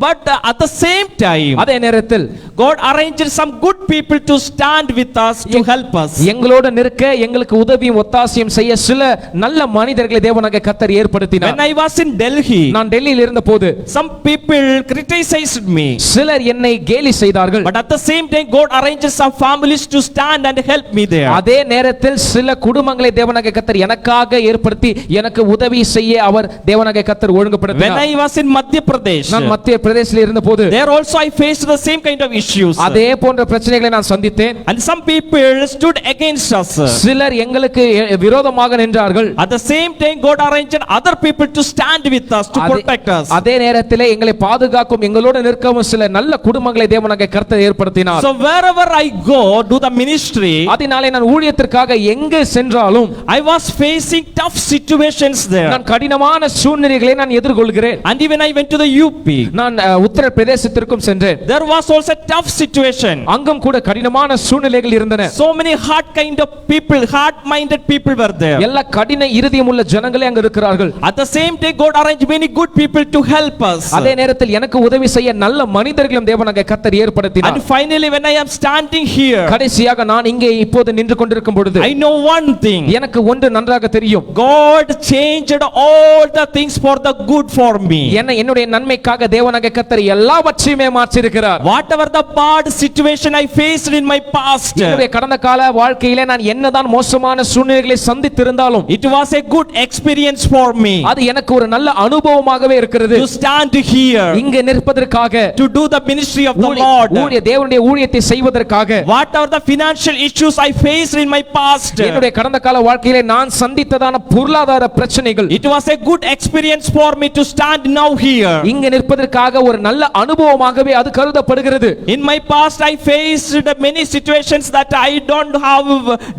But at the same time, அதே நேரத்தில் God arranged some good people to stand with us to help us. எங்களோடு நிற்க எங்களுக்கு உதவியும் ஒத்தாசையும் செய்ய சில நல்ல மனிதர்களை தேவனாகிய கர்த்தர் ஏற்படுத்தினார். When I was in Delhi, நான் டெல்லியில் இருந்தபோது some people criticized me. சிலர் என்னை கேலி செய்தார்கள். But at the same time God arranged some families to stand and help me there. அதே நேரத்தில் சில குடும்பங்களை தேவனாகிய கர்த்தர் எனக்காக ஏற்படுத்தி எனக்கு உதவி செய்ய அவர் தேவனாகிய கர்த்தர் ஒழுங்குபடுத்தினார். When I was in Madhya Pradesh, நான் மத்திய பிரதேசத்தில் இருந்தபோது there also I faced the same kind of issues. அதே போன்ற பிரச்சனைகளை நான் சந்தித்தேன். And some people stood against us. சிலர் எங்களுக்கு விரோதமாக நின்றார்கள். At the same time God arranged other people to stand with us to protect us. அதே நேரத்திலே எங்களை பாதுகாக்கும் எங்களோடு நிற்கவும் சில நல்ல குடும்பங்களை தேவனாகிய கர்த்தர் ஏற்படுத்தினார். So wherever I go do the ministry, அதனாலே நான் ஊழியத்திற்காக எங்கே சென்றாலும் I was facing tough situations there. நான் கடினமான சூழ்நிலைகளை நான் எதிர்கொள்கிறேன். And even I went to the UP. நான் உத்தர பிரதேசத்திற்கும் சென்றேன். There was also a tough situation. அங்கும் கூட கடினமான சூழ்நிலைகள் இருந்தன. So many hard kind of people, hard minded people were there. எல்லா கடின இருதயம் உள்ள ஜனங்களே அங்க இருக்கிறார்கள். At the same time God arranged many good people to help us. அதே நேரத்தில் எனக்கு உதவி செய்ய நல்ல மனிதர்களும் தேவனாகிய கர்த்தர் ஏற்படுத்தினார். And finally when I am standing here, கடைசியாக நான் இங்கே இப்போது நின்று கொண்டிருக்கும் பொழுது I know one thing. எனக்கு ஒன்று நன்றாக தெரியும். God changed all the things for the good for me. என்னுடைய நன்மைக்காக தேவனாகிய கர்த்தர் எல்லாவற்றையுமே மாற்றி இருக்கிறார். Whatever the bad situation I faced in my past, என்னுடைய கடந்த கால வாழ்க்கையிலே நான் என்னதான் மோசமான சூழ்நிலைகளை சந்தித்திருந்தாலும் it was a good experience for me. அது எனக்கு ஒரு நல்ல அனுபவமாகவே இருக்கிறது. To stand here, இங்கே நிற்பதற்காக, to do the ministry of the Lord, தேவனுடைய ஊழியத்தை செய்வதற்காக, whatever the financial issues I faced in my past, என்னுடைய கடந்த கால வாழ்க்கையிலே நான் சந்தித்ததான பொருளாதார பிரச்சனைகள், it was a good experience for me to stand now here. இங்கே நிற்பதற்காக ஒரு நல்ல அனுபவமாகவே அது கருதப்படுகிறது. In my past I faced many situations that I don't have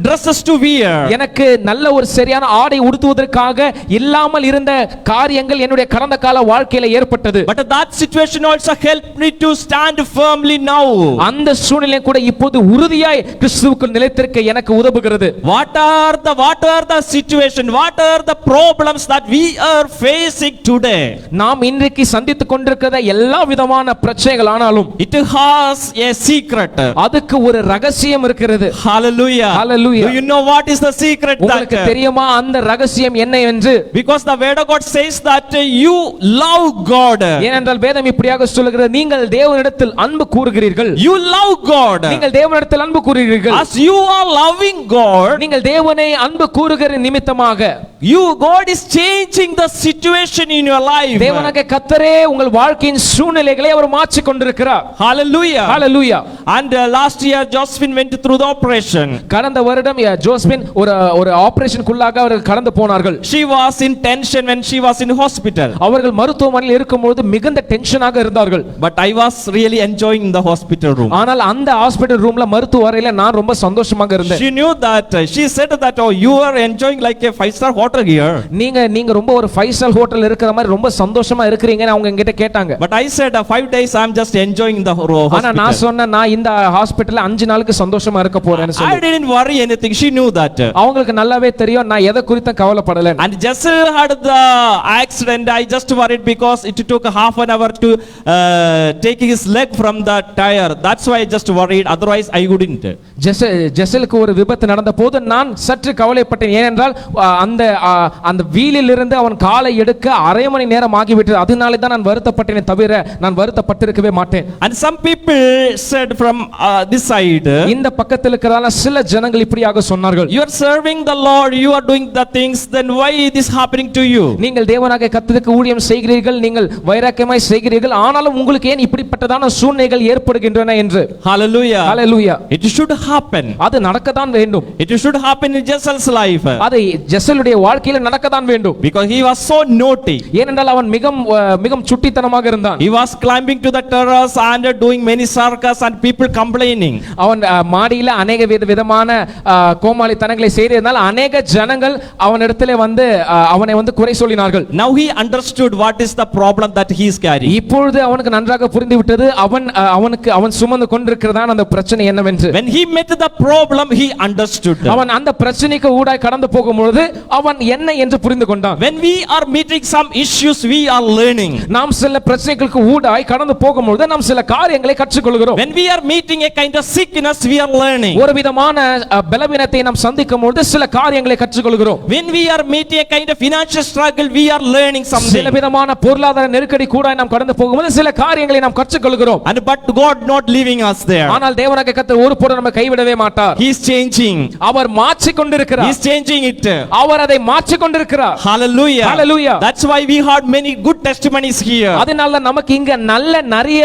dresses to wear. எனக்கு நல்ல ஒரு சரியான ஆடை உடுத்துவதற்காக இல்லாமல் இருந்த காரியங்கள் என்னுடைய கடந்த கால வாழ்க்கையில ஏற்பட்டது. But that situation also helped me to stand firmly now. அந்த சூழ்நிலை கூட இப்போது உறுதியாய் கிறிஸ்துவுக்குள் நிலைத்திருக்க எனக்கு உதவுகிறது. What are the situation, what are the problems that we are facing today? நாம் இன்றைக்கு சந்தித்துக் கொண்டிருக்கிற எல்லா விதமான பிரச்சனைகள் ஆனாலும் it has a secret. அதுக்கு ஒரு ரகசியம் இருக்கிறது. Hallelujah. Hallelujah. Do you know what is the secret? உங்களுக்கு தெரியுமா அந்த ரகசியம் என்ன என்று? Because the word of God says that you love God. ஏனென்றால் வேதம் இப்படியாக சொல்கிறது, நீங்கள் தேவனிடத்தில் அன்பு கூறுகிறீர்கள். You love God. நீங்கள் தேவனிடத்தில் அன்பு கூறுகிறீர்கள். As you are loving God, நீங்கள் தேவனை அன்பு கூறுகிற நிமித்தமாக God is changing the situation in your life. தேவனாகிய கர்த்தரே உங்கள் வாழ்க்கையின் சூழ்நிலைகளை அவர் மாற்றிக் கொண்டிருக்கிறார். Hallelujah. Hallelujah. And last year Josephine went through the operation. கடந்த வருடம் ஜோஸ்பின் ஒரு ஆபரேஷனுக்குள்ளாக அவர்கள் கடந்து போனார்கள். She was in tension when she was in hospital. அவர்கள் மருத்துவமனையில் இருக்கும்போது மிகுந்த டென்ஷனாக இருந்தார்கள். But I was really enjoying the hospital room. ஆனால் அந்த ஹாஸ்பிடல் ரூம்ல மருத்துவ அறையில நான் ரொம்ப சந்தோஷமாக இருந்தேன். She knew that she said that oh you are enjoying like a 5-star hotel here. நீங்க ரொம்ப ஒரு 5-star ஹோட்டல் இருக்கிற மாதிரி ரொம்ப சந்தோஷமா இருக்கீங்கன்னு அவங்க என்கிட்ட கேட்டாங்க. But I said 5 days I am just enjoying the hospital. ஆனா நான் சொன்னேன் நான் இந்த ஹாஸ்பிடல்ல 5 நாளுக்கு சந்தோஷமா இருக்க போறேன்னு சொல்லி. I didn't worry anything. She knew that. அவங்களுக்கு நல்லாவே தெரியும் நான் எதை குறித்து கவலைப்படல. And Jessel had the accident. I just worried because it took half an hour to take his leg from the tire. That's why I just worried. Otherwise I wouldn't. ஜெசலுக்கு ஒரு விபத்து நடந்த போது நான் சற்று கவலைப்பட்டேன். ஏனென்றால் அந்த வீலில் இருந்து அவன் காலை எடுக்க அரை மணி நேரம் ஆகிவிட்டது. அதனாலே தான் நான் வருத்தப்பட்டேனே தவிர நான் வருத்தப்பட்டிருக்கவே மாட்டேன். And some people said from this side, இந்த பக்கத்தில் இருக்கிறதால சில ஜனங்கள் இப்படியாக சொன்னார்கள், you are serving the Lord, you are doing the things, then why this happening to you? நீங்கள் தேவனாகிய கர்த்தருக்கு ஊழியம் செய்கிறீர்கள், நீங்கள் வைராக்கியமாய் செய்கிறீர்கள், ஆனாலும் உங்களுக்கு ஏன் இப்படிப்பட்டதான சூழ்நிலைகள் ஏற்படுகின்றன என்று. Hallelujah. Hallelujah. It should happen. அது நடக்கத்தான் வேண்டும். It should happen in Jessel's life. அது ஜெசலுடைய வாழ்க்கையில நடக்கத்தான் வேண்டும். Because he was so naughty. ஏனென்றால் அவன் மிகவும் சுட்டித்தனமாக இருந்தான். He was climbing to the terrace and doing many circus and people complaining. அவன் மாடியில அநேக விதமான கோமாளித்தனங்களை செய்ததனால் அநேக ஜனங்கள் அவனிடத்திலே வந்து அவனை வந்து குறை சொல்லினார்கள். Now he understood what is the problem that he is carrying. இப்பொழுது அவனுக்கு நன்றாக புரிந்து விட்டது அவன் சுமந்து கொண்டிருக்கிறதான அந்த பிரச்சனை என்னவென்று. When he met the problem, he understood. அவன் அந்த பிரச்சனைக்கு ஊடாய் கடந்து போகும்பொழுது அவன் என்ன என்று புரிந்து கொண்டான். When we are meeting some issues, we are learning. நாம் சில பிரச்சனைகளுக்கு ஊடாய் கடந்து போகும்பொழுது நாம் சில காரியங்களை கற்றுக்கொள்கிறோம். When we are meeting a kind of sickness, we are learning. ஒரு விதமான பலவீனத்தை நாம் சந்திக்கும் பொழுது சில காரியங்களை கற்றுக்கொள்கிறோம். When we are meeting a kind of financial struggle, we are learning something. சில விதமான பொருளாதார நெருக்கடி கூட நாம் கடந்து போகும்போது சில காரியங்களை நாம் கற்றுக்கொள்கிறோம். And but God not leaving us there. ஆனால் தேவனாகிய கர்த்தர் ஒருபோதும் நம்மை கைவிடவே மாட்டார். He is changing. அவர் மாற்றிக் கொண்டிருக்கிறார். He is changing it. அவர் அதை மாற்றிக் கொண்டிருக்கிறார். Hallelujah. Hallelujah. That's why we heard many good testimonies here. அதனால நமக்கு இங்க நிறைய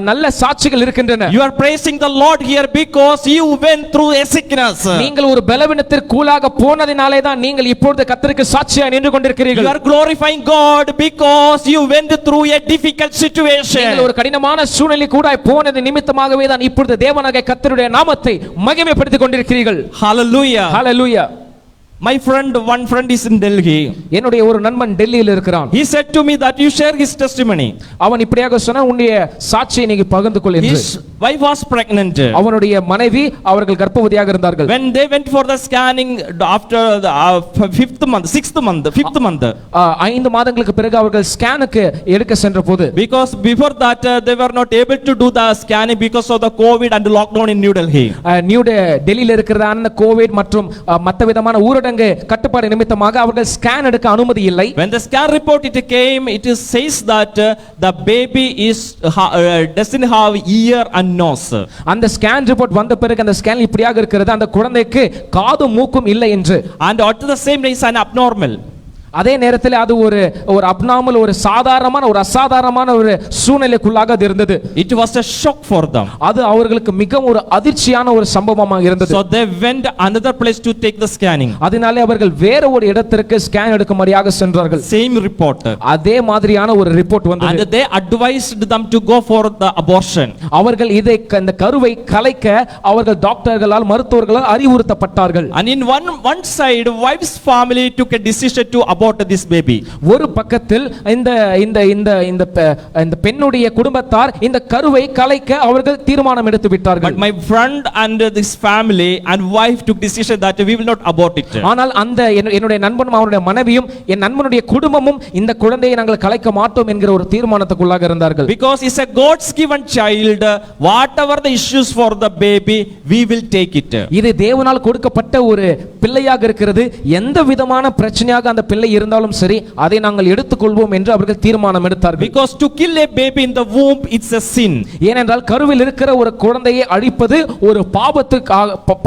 நல்ல சாட்சிகள் இருக்கின்றன. You are praising the Lord here because you went through a sickness. நீங்கள் ஒரு பலவீனத்திற்குள்ளாக போனதினாலே தான் நீங்கள் இப்பொழுது கர்த்தருக்கு சாட்சியாய் நின்று கொண்டிருக்கிறீர்கள். You are glorifying God because you went through a difficult situation. நீங்கள் ஒரு கடினமான சூழ்நிலை கூட போனது நிமித்தமாகவே தான் இப்பொழுது தேவனாகிய கர்த்தருடைய நாமத்தை மகிமைப்படுத்திக் கொண்டிருக்கிறீர்கள். Hallelujah. Hallelujah. My friend, one friend is in Delhi. என்னுடைய ஒரு நண்பன் டெல்லியில் இருக்கிறான். He said to me that you share his testimony. அவன் இப்படியாக சொன்னான், உன்னுடைய சாட்சியை நீங்க பகிர்ந்து கொள் என்று. His wife was pregnant. அவனுடைய மனைவி அவர்கள் கர்ப்பவதியாக இருந்தார்கள். When they went for the scanning after the 5th month, 5th month. 5 மாதங்களுக்கு பிறகு அவர்கள் ஸ்கேனுக்கு எடுக்க சென்றபோது, because before that they were not able to do the scanning because of the COVID and lockdown in New Delhi. டெல்லியில் இருக்கிறதான Covid மற்றும் மற்ற விதமான ஊரடங்கு கட்டுப்பாடு நிமித்தமாக அவர்கள் ஸ்கேன் எடுக்க அனுமதி இல்லை. When the scan report it came, it says that the baby is doesn't have ear and nose. அந்த ஸ்கேன் ரிப்போர்ட் வந்த பிறகு அந்த ஸ்கேன் இப்படியாக இருக்கிறது, அந்த குழந்தைக்கு காதும் மூக்கும் இல்லை என்று. And at the same time is an abnormal. அதே நேரத்தில் அது ஒரு அப்நார்மல், ஒரு சாதாரணமான ஒரு அசாதாரணமான ஒரு சூழ்நிலைக்குள்ளாக அது இருந்தது. It was a shock for them. அது அவர்களுக்கு மிகவும் ஒரு அதிர்ச்சியான ஒரு சம்பவமாக இருந்தது. So they went another place to take the scanning. அதனாலே அவர்கள் வேற ஒரு இடத்திற்கு ஸ்கேன் எடுக்கும்படியாக சென்றார்கள். Same report. அதே மாதிரியான ஒரு ரிப்போர்ட் வந்தது. And they advised them to go for the abortion. அவர்கள் இந்த கருவை கலைக்க அவர்கள் டாக்டர்களால் மருத்துவர்களால் அறிவுறுத்தப்பட்டார்கள். And in one side, wife's family took a decision to abort this baby. ஒரு பக்கத்தில் இந்த பெண்ணுடைய குடும்பத்தார் இந்த கருவை கலைக்க அவர்கள் தீர்மானம் எடுத்து விட்டார்கள். But my friend and this family and wife took decision that we will not abort it. ஆனால் என்னுடைய நண்பனும் அவருடைய மனைவியும் என் நண்பனுடைய குடும்பமும் இந்த குழந்தையை நாங்கள் கலைக்க மாட்டோம் என்கிற ஒரு தீர்மானத்துக்குள்ளாக இருந்தார்கள். Because it's a God's given child, whatever the issues for the baby, we will take it. இது தேவனால் கொடுக்கப்பட்ட ஒரு பிள்ளையாக இருக்கிறது. எந்த விதமான பிரச்சனையாக அந்த பிள்ளை இருந்தாலும் சரி அதை நாங்கள் எடுத்துக்கொள்வோம் என்று அவர்கள் தீர்மானம் எடுத்தார்கள். Because to kill a baby in the womb, it's a sin. ஏனென்றால் கருவில் இருக்கிற ஒரு குழந்தையை அழிப்பது ஒரு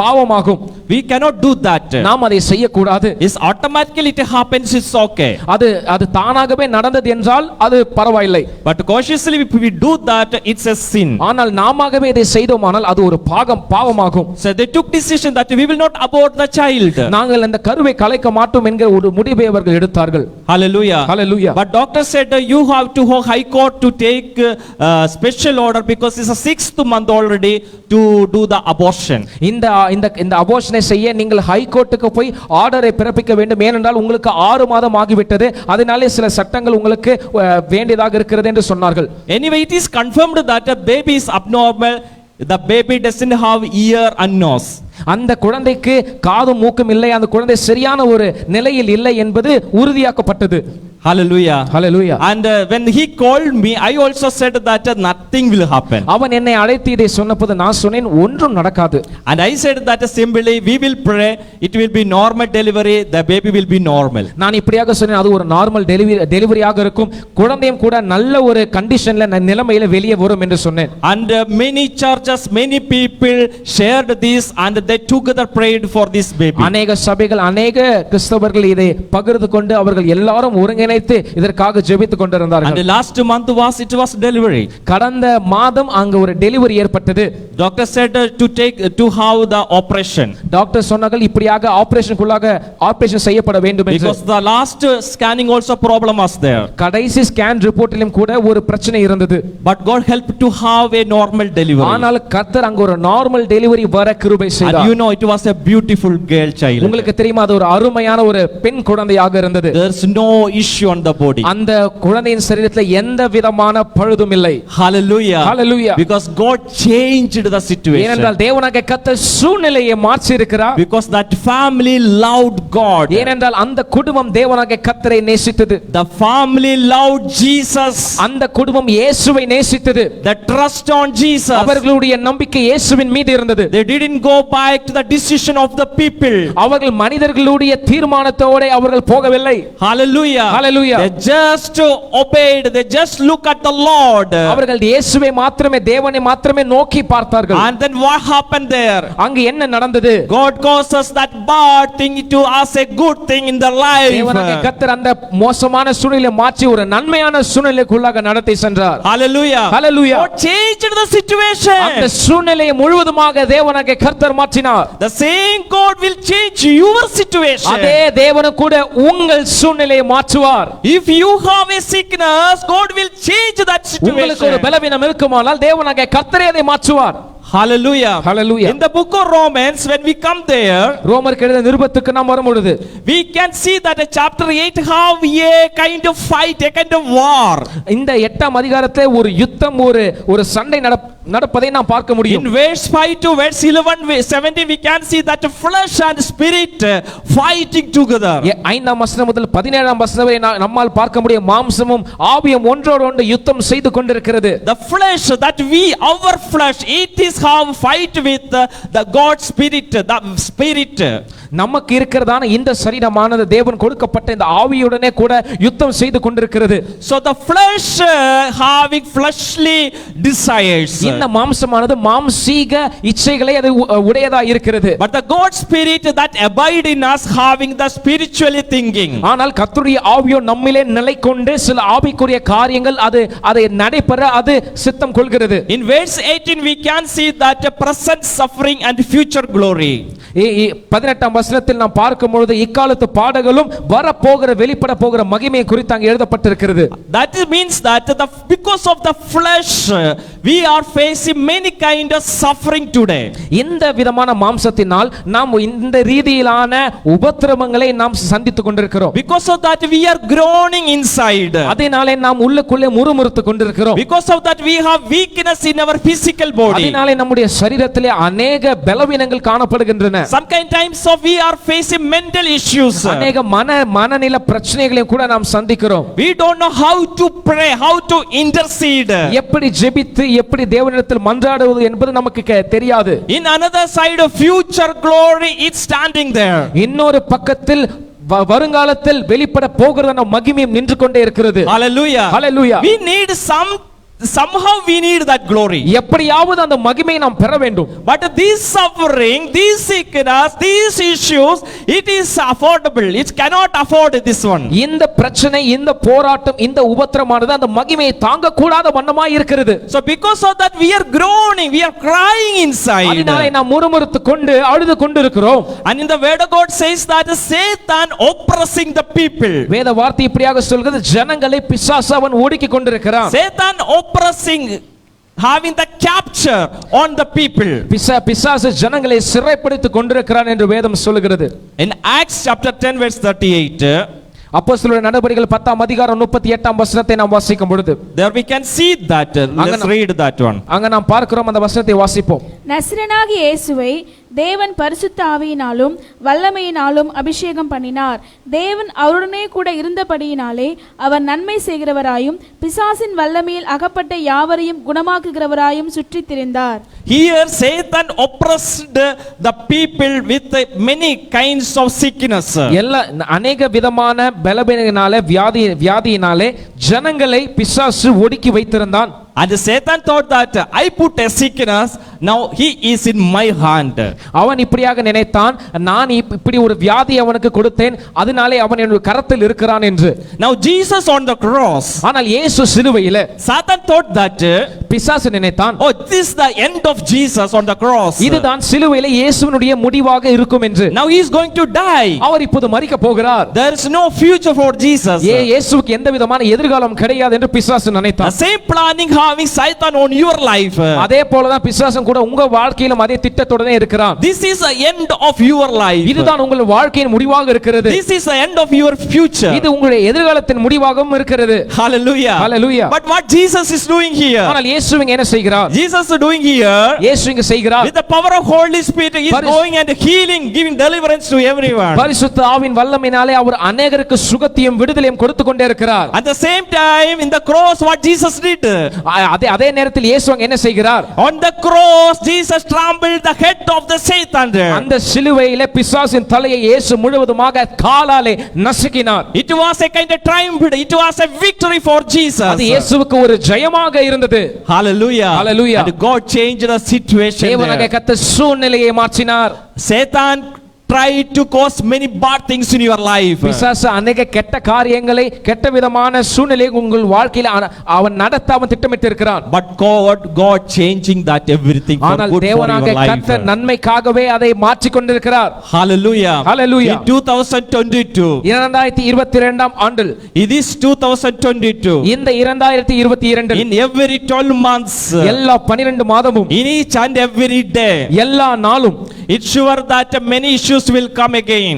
பாவமாகும். We cannot do that. நாம் அதை செய்யக்கூடாது. It's automatically it happens, it's okay. அது தானாகவே நடந்தது என்றால் அது பரவாயில்லை. But cautiously if we do that, it's a sin. ஆனால் நாமாகவே இதை செய்தோமானால் அது ஒரு பாவமாகும். So they took decision that we will not abort the child. நாங்கள் அந்த கருவை கலைக்க மாட்டோம் என்கிற ஒரு முடிவை அவர்கள் எடுத்தார்கள். Hallelujah. Hallelujah. But doctor said you have to go high court to take special order because it's a 6th month already to do the abortion. இந்த அபோர்ஷனை செய்ய நீங்கள் ஹை கோர்ட்டுக்கு போய் ஆர்டரை பிறப்பிக்க வேண்டும். ஏனென்றால் உங்களுக்கு 6 மாதம் ஆகிவிட்டது, அதனாலே சில சட்டங்கள் உங்களுக்கு வேண்டியதாக இருக்கிறது என்று சொன்னார்கள். Anyway, it is confirmed that a baby is abnormal. The baby doesn't have ear and nose. அந்த குழந்தைக்கு காதும் மூக்கும் இல்லை, அந்த குழந்தை சரியான ஒரு நிலையில் இல்லை என்பது உறுதியாக்கப்பட்டது. Hallelujah. Hallelujah. And when he called me, I also said that nothing will happen. அவன் என்னை அழைத்து இதை சொன்னபோது நான் சொன்னேன் ஒன்றும் நடக்காது. And I said that simply we will pray, it will be normal delivery, the baby will be normal. நான் இப்படியாக சொன்னேன், அது ஒரு நார்மல் டெலிவரியாக இருக்கும், குழந்தையும் கூட நல்ல ஒரு கண்டிஷன்ல நிலைமையில வெளியே வரும் என்று சொன்னேன். And many churches, many people shared this and they together prayed for this baby. அநேக சபைகள், அநேக கிறிஸ்தவர்கள் இதை பகிர்ந்து கொண்டு அவர்கள் எல்லாரும் ஒருங்கிணைத்து இதற்காக ஜெபித்துக் And கொண்டிருந்தார்கள். the last month it was delivery. கடந்த மாதம் அங்க ஒரு டெலிவரி ஏற்பட்டது. Doctor said to have the operation. Doctor சொன்னார்கள் இப்படியாக ஆபரேஷன் செய்யப்பட வேண்டும் என்று. Because the last scanning also problem was there. கடைசி ஸ்கேன் ரிப்போர்ட்டிலும் கூட ஒரு பிரச்சனை இருந்தது. But God helped to have a normal delivery. ஆனால் கர்த்தர் அங்க ஒரு நார்மல் டெலிவரி வர கிருபை And செய்தார். you know it was a beautiful girl child. உங்களுக்கு தெரியுமா, அது ஒரு அருமையான ஒரு பெண் குழந்தையாக இருந்தது. There's no issue on the body. அந்த குழந்தையின் சரீரத்தில் எந்த விதமான பழுதும் இல்லை. Hallelujah. Hallelujah. Because God changed the situation. ஏனென்றால் தேவனாகிய கர்த்தர் சூழ்நிலையை மாற்றி இருக்கிறார். Because that family loved God. ஏனென்றால் அந்த குடும்பம் தேவனாகிய கர்த்தரை நேசித்தது. The family loved Jesus. அந்த குடும்பம் இயேசுவை நேசித்தது. The trust on Jesus. அவர்களுடைய நம்பிக்கை இயேசுவின் மீது இருந்தது. They didn't go back to the decision of the people. அவர்கள் மனிதர்களுடைய தீர்மானத்தோட அவர்கள் போகவில்லை. Hallelujah. Hallelujah. They just obeyed. They just look at the Lord. அவர்கள் இயேசுவை மாத்திரமே, தேவனை மாத்திரமே நோக்கி பார்த்தார்கள். And then what happened there? அங்கு என்ன நடந்தது? God causes that bad thing to as a good thing in the தேவனாகிய life. கர்த்தர் அந்த மோசமான சூழ்நிலையை மாற்றி ஒரு நன்மையான சூழ்நிலைக்குள்ளாக நடத்தி சென்றார். Hallelujah. Hallelujah. God changed the situation. அந்த சூழ்நிலையை முழுவதுமாக தேவனாகிய கர்த்தர் மாற்றினார். The same God will change your situation. அதே தேவனும் கூட உங்கள் சூழ்நிலையை மாற்றுவார். If you have a sickness, God will change that உங்களுக்கு ஒரு situation. பலவீனம் இருக்குமானால் தேவனாகிய கர்த்தரே அதை மாற்றுவார். Hallelujah. Hallelujah. In the book of Romans, when we come there, ரோமருக்கு எழுதின நிருபத்துக்கு நாம் வரும்பொழுது we can see that chapter 8 have a kind of fight, a kind of war. இந்த 8ஆம் அதிகாரத்தை ஒரு யுத்தம், ஒரு சண்டை நடப்பதை நாம் பார்க்க முடியும். In verse 5 to verse 11, 17, we can see that flesh and spirit fighting together. 5ஆம் வசனம் முதல் 17ஆம் வசனம் வரை நம்மால் பார்க்க முடியும், மாம்சமும் ஆவியும் ஒன்றோடு ஒன்று யுத்தம் செய்து கொண்டிருக்கிறது. The flesh that our flesh, it is have fight with the God spirit, the spirit. நமக்கு இருக்கிறதான இந்த சரீரமானது தேவன் கொடுக்கப்பட்ட இந்த ஆவியுடனே கூட யுத்தம் செய்து கொண்டிருக்கிறது. So the flesh having fleshly desires. இந்த மாம்சமானது மாம்சீக இச்சைகளை அது உடையதா இருக்கிறது. But the God spirit that abide in us having the spiritually thinking. ஆனால் கர்த்தருடைய ஆவியோ நம்மிலே நிலை கொண்டு சில ஆவிக்குரிய காரியங்கள் அதை நடைபெற அது சித்தம் கொள்கிறது. In verse 18 we can see that present suffering and future glory. 18ஆம் வசனத்தில் நாம் பார்க்கும் பொழுது இக்காலத்து பாடுகளும் வரப்போகிற வெளிப்பட போகிற மகிமையை குறித்து அங்கே எழுதப்பட்டிருக்கிறது. That means that because of the flesh we are facing many kind of suffering today. இந்த விதமான மாம்சத்தினால் நாம் இந்த ரீதியிலான உபத்திரவங்களை நாம் சந்தித்துக் கொண்டிருக்கிறோம். Because of that we are groaning inside. அதனாலே நாம் உள்ளுக்குள்ளே முறுமுறுத்துக் கொண்டிருக்கிறோம். Because of that we have weakness in our physical body. அதனாலே நம்முடைய சரீரத்திலே அநேக பலவீனங்கள் காணப்படுகின்றன. Sometimes we are facing mental issues. அநேக மனநில பிரச்சனைகளை கூட நாம் சந்திக்கிறோம். We don't know how to pray, how to intercede. எப்படி ஜெபித்து எப்படி தேவனிடத்தில் மன்றாடுவது என்பது நமக்கு தெரியாது. In another side of future glory it's standing there. இன்னொரு பக்கத்தில் வருங்காலத்தில் வெளிப்பட போகிறதான மகிமையும் நின்று கொண்டே இருக்கிறது. Hallelujah. Hallelujah. We need somehow we need that glory. எப்படியாவது அந்த மகிமையை நாம் பெற வேண்டும். But this suffering, these sickness, these issues, it is affordable. It cannot afford this one. இந்த பிரச்சனை, இந்த போராட்டம், இந்த உபத்திரமானது அந்த மகிமையை தாங்க கூடாத வண்ணமாய் இருக்கிறது. So because of that we are groaning, we are crying inside. அதனாலே நாம் முறுமுறுத்துக் கொண்டு அழுது கொண்டிருக்கிறோம். And in the word of God says that Satan oppressing the people. வேத வார்த்தை இப்படியாக சொல்கிறது, ஜனங்களை பிசாசு அவன் ஒடுக்கிக் கொண்டிருக்கிறான். Satan oppressing, having the capture on the people. பிசாசு ஜனங்களை சிறைப்படுத்திக் கொண்டிருக்கிறான் என்று வேதம் சொல்கிறது. In Acts chapter 10 verse 38, அப்போஸ்தலருடைய நடபடிகள் 10ஆம் அதிகாரம் 38ஆம் வசனத்தை நாம் வாசிக்கும் பொழுது there we can see that. Let's read that one. அங்க நாம் பார்க்கிறோம், அந்த வசனத்தை வாசிப்போம். நசரேயனாகிய இயேசுவை தேவன் பரிசுத்த ஆவியினாலும் வல்லமையினாலும் அபிஷேகம் பண்ணினார். தேவன் அவருடனே கூட இருந்தபடியினாலே அவர் நன்மை செய்கிறவராயும் பிசாசின் வல்லமையில் அகப்பட்ட யாவரையும் குணமாக்குகிறவராயும் சுற்றித் திரிந்தார். Here Satan oppressed the people with many kinds of sickness. எல்லா அநேக விதமான பலவீனத்தினாலே வியாதியினாலே ஜனங்களை பிசாசு ஒடுக்கி வைத்திருந்தான். And Satan thought that I put a sickness, now he is in my hand. அவன் இப்படியாக நினைத்தான், நான் இப்படி ஒரு வியாதி அவனுக்கு கொடுத்தேன், அதனாலே அவன் என்னுடைய கரத்தில் இருக்கிறான் என்று. Now Jesus on the cross, ஆனால் இயேசு சிலுவையிலே Satan thought that பிசாசு நினைத்தான், oh, this is the end of Jesus on the cross. இதுதான் சிலுவையிலே இயேசுவினுடைய முடிவாக இருக்கும் என்று. Now he is going to die. அவர் இப்போது மரிக்க போகிறார். There is no future for Jesus. இயேசுவுக்கு எந்த விதமான எதிர்காலம் கிடையாது என்று பிசாசு நினைத்தான். The same planning having Satan on your life. அதே போலதான் பிசாசம் கூட உங்க வாழ்க்கையிலும் அதே திட்டத்தோடவே இருக்கிறான். This is the end of your life. இதுதான் உங்கள் வாழ்க்கையின் முடிவாக இருக்கிறது. This is the end of your future. இது உங்களுடைய எதிர்காலத்தின் முடிவாகவும் இருக்கிறது. Hallelujah. Hallelujah. But what Jesus is doing here? ஆனால் இயேசு இங்க என்ன செய்கிறார்? Jesus is doing here. இயேசு இங்க செய்கிறார். With the power of Holy Spirit he is going and healing, giving deliverance to everyone. பரிசுத்த ஆவியின் வல்லமையினாலே அவர் அநேகருக்கு சுகத்தையும் விடுதலையும் கொடுத்து கொண்டே இருக்கிறார். At the same time in the cross what Jesus did? அதே நேரத்தில் இயேசு அங்க என்ன செய்கிறார்? On the cross Jesus trampled the head of the Satan. அந்த சிலுவையிலே பிசாசின் தலையை இயேசு முழுவதுமாக காலாலே நசுக்கினார். It was a kind of triumph. It was a victory for Jesus. அது இயேசுவுக்கு ஒரு ஜெயமாக இருந்தது. Hallelujah. Hallelujah. And God changed the situation. தேவனாகிய கர்த்தர் சூழ்நிலையை மாற்றினார். Satan tried to cause many bad things in your life. பிசாசு அநேக கெட்ட காரியங்களை கெட்ட விதமான சூழ்நிலையை உங்கள் வாழ்க்கையில் அவன் நடத்த அவன் திட்டமிட்டு இருக்கிறான். But God changing that everything for ஆனால் good for தேவனாகிய your life. கர்த்தர் நன்மைக்காகவே அதை மாற்றிக் கொண்டிருக்கிறார். Hallelujah. Hallelujah. In 2022 2022 ஆண்டில் it is 2022 இந்த 2022 in every 12 months எல்லா 12 மாதமும் in each and every day எல்லா நாளும் it's sure that many issues will come again.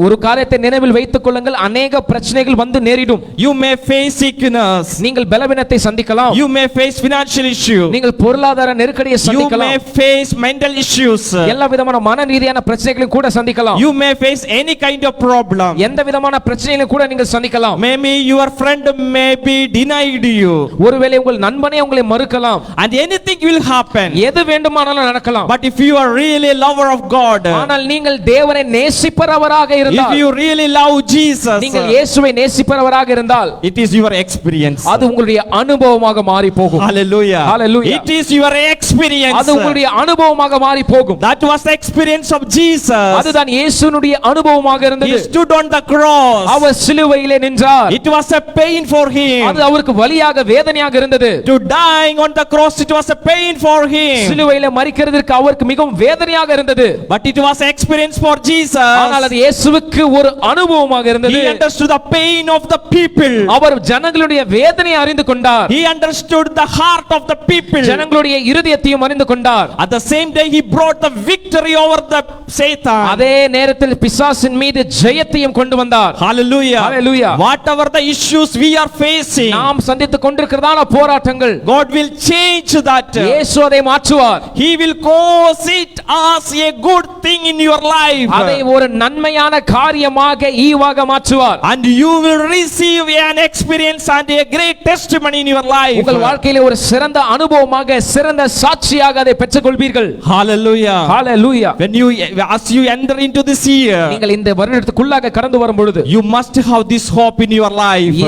ஒரு காரியத்தை நினைவில் வைத்துக் கொள்ளுங்கள், அநேக பிரச்சனைகள் வந்து நேரிடும். You may face sickness, நீங்கள் பலவீனத்தை சந்திக்கலாம். you may face financial issue, நீங்கள் பொருளாதார நெருக்கடியை you சந்திக்கலாம். may face mental issues, எல்லா விதமான மன ரீதியான பிரச்சனைகளையும் கூட சந்திக்கலாம். you may face any kind of problem. எந்த விதமான பிரச்சனைகளையும் கூட நீங்கள் சந்திக்கலாம். Maybe your friend may be denied you, ஒருவேளை உங்கள் நண்பனே உங்களை மறுக்கலாம். and anything will happen. எது வேண்டுமானாலும் நடக்கலாம். But if you are really a lover of God, ஆனால் நீங்கள் தேவனை நேசிப்பவராக if இருந்தால், you really love Jesus, நீங்கள் இயேசுவை நேசிப்பவராக இருந்தால், it is your experience. அது உங்களுடைய அனுபவமாக மாறி போகும். Hallelujah. Hallelujah. It is your experience. அது உங்களுடைய அனுபவமாக மாறி போகும். That was the experience of Jesus. அதுதான் இயேசுனுடைய அனுபவமாக He இருந்தது. stood on the cross. அவர் சிலுவையிலே நின்றார். It was a pain for him. அது அவருக்கு வலியாக வேதனையாக இருந்தது. To dying on the cross, it was a pain for him. சிலுவையிலே மரிக்கிறதற்கு அவருக்கு மிகவும் வேதனையாக இருந்தது. But it was an experience for Jesus. ஆனால் அது இயேசுவுக்கு ஒரு அனுபவமாக இருந்தது. He understood the pain of the people. அவர் ஜனங்களுடைய வேதனையை அறிந்து கொண்டார். He understood the heart of the people. ஜனங்களுடைய இருதயத்தையும் அறிந்து கொண்டார். At the same day, he brought the victory over the Satan. அதே நேரத்தில் பிசாசின் மீது ஜெயத்தையும் கொண்டு வந்தார். Hallelujah. Hallelujah. Whatever the issues we are facing, நாம் சந்தித்துக் கொண்டிருக்கிறதான போராட்டங்கள், God will change that. இயேசு அதை மாற்றுவார். He will cause it as a good thing in your life. அதை ஒரு நன்மையான காரியமாக ஈவாக மாற்றுவார். And you will receive an experience and a great testimony in your life. உங்கள் வாழ்க்கையிலே ஒரு சிறந்த அனுபவமாக சிறந்த சாட்சியாக அதை பெற்றுக்கொள்வீர்கள். Hallelujah. Hallelujah. When you as you enter into this year, நீங்கள் இந்த வருடத்துக்குள்ளாக கடந்து வரும் பொழுது you must have this hope in your life.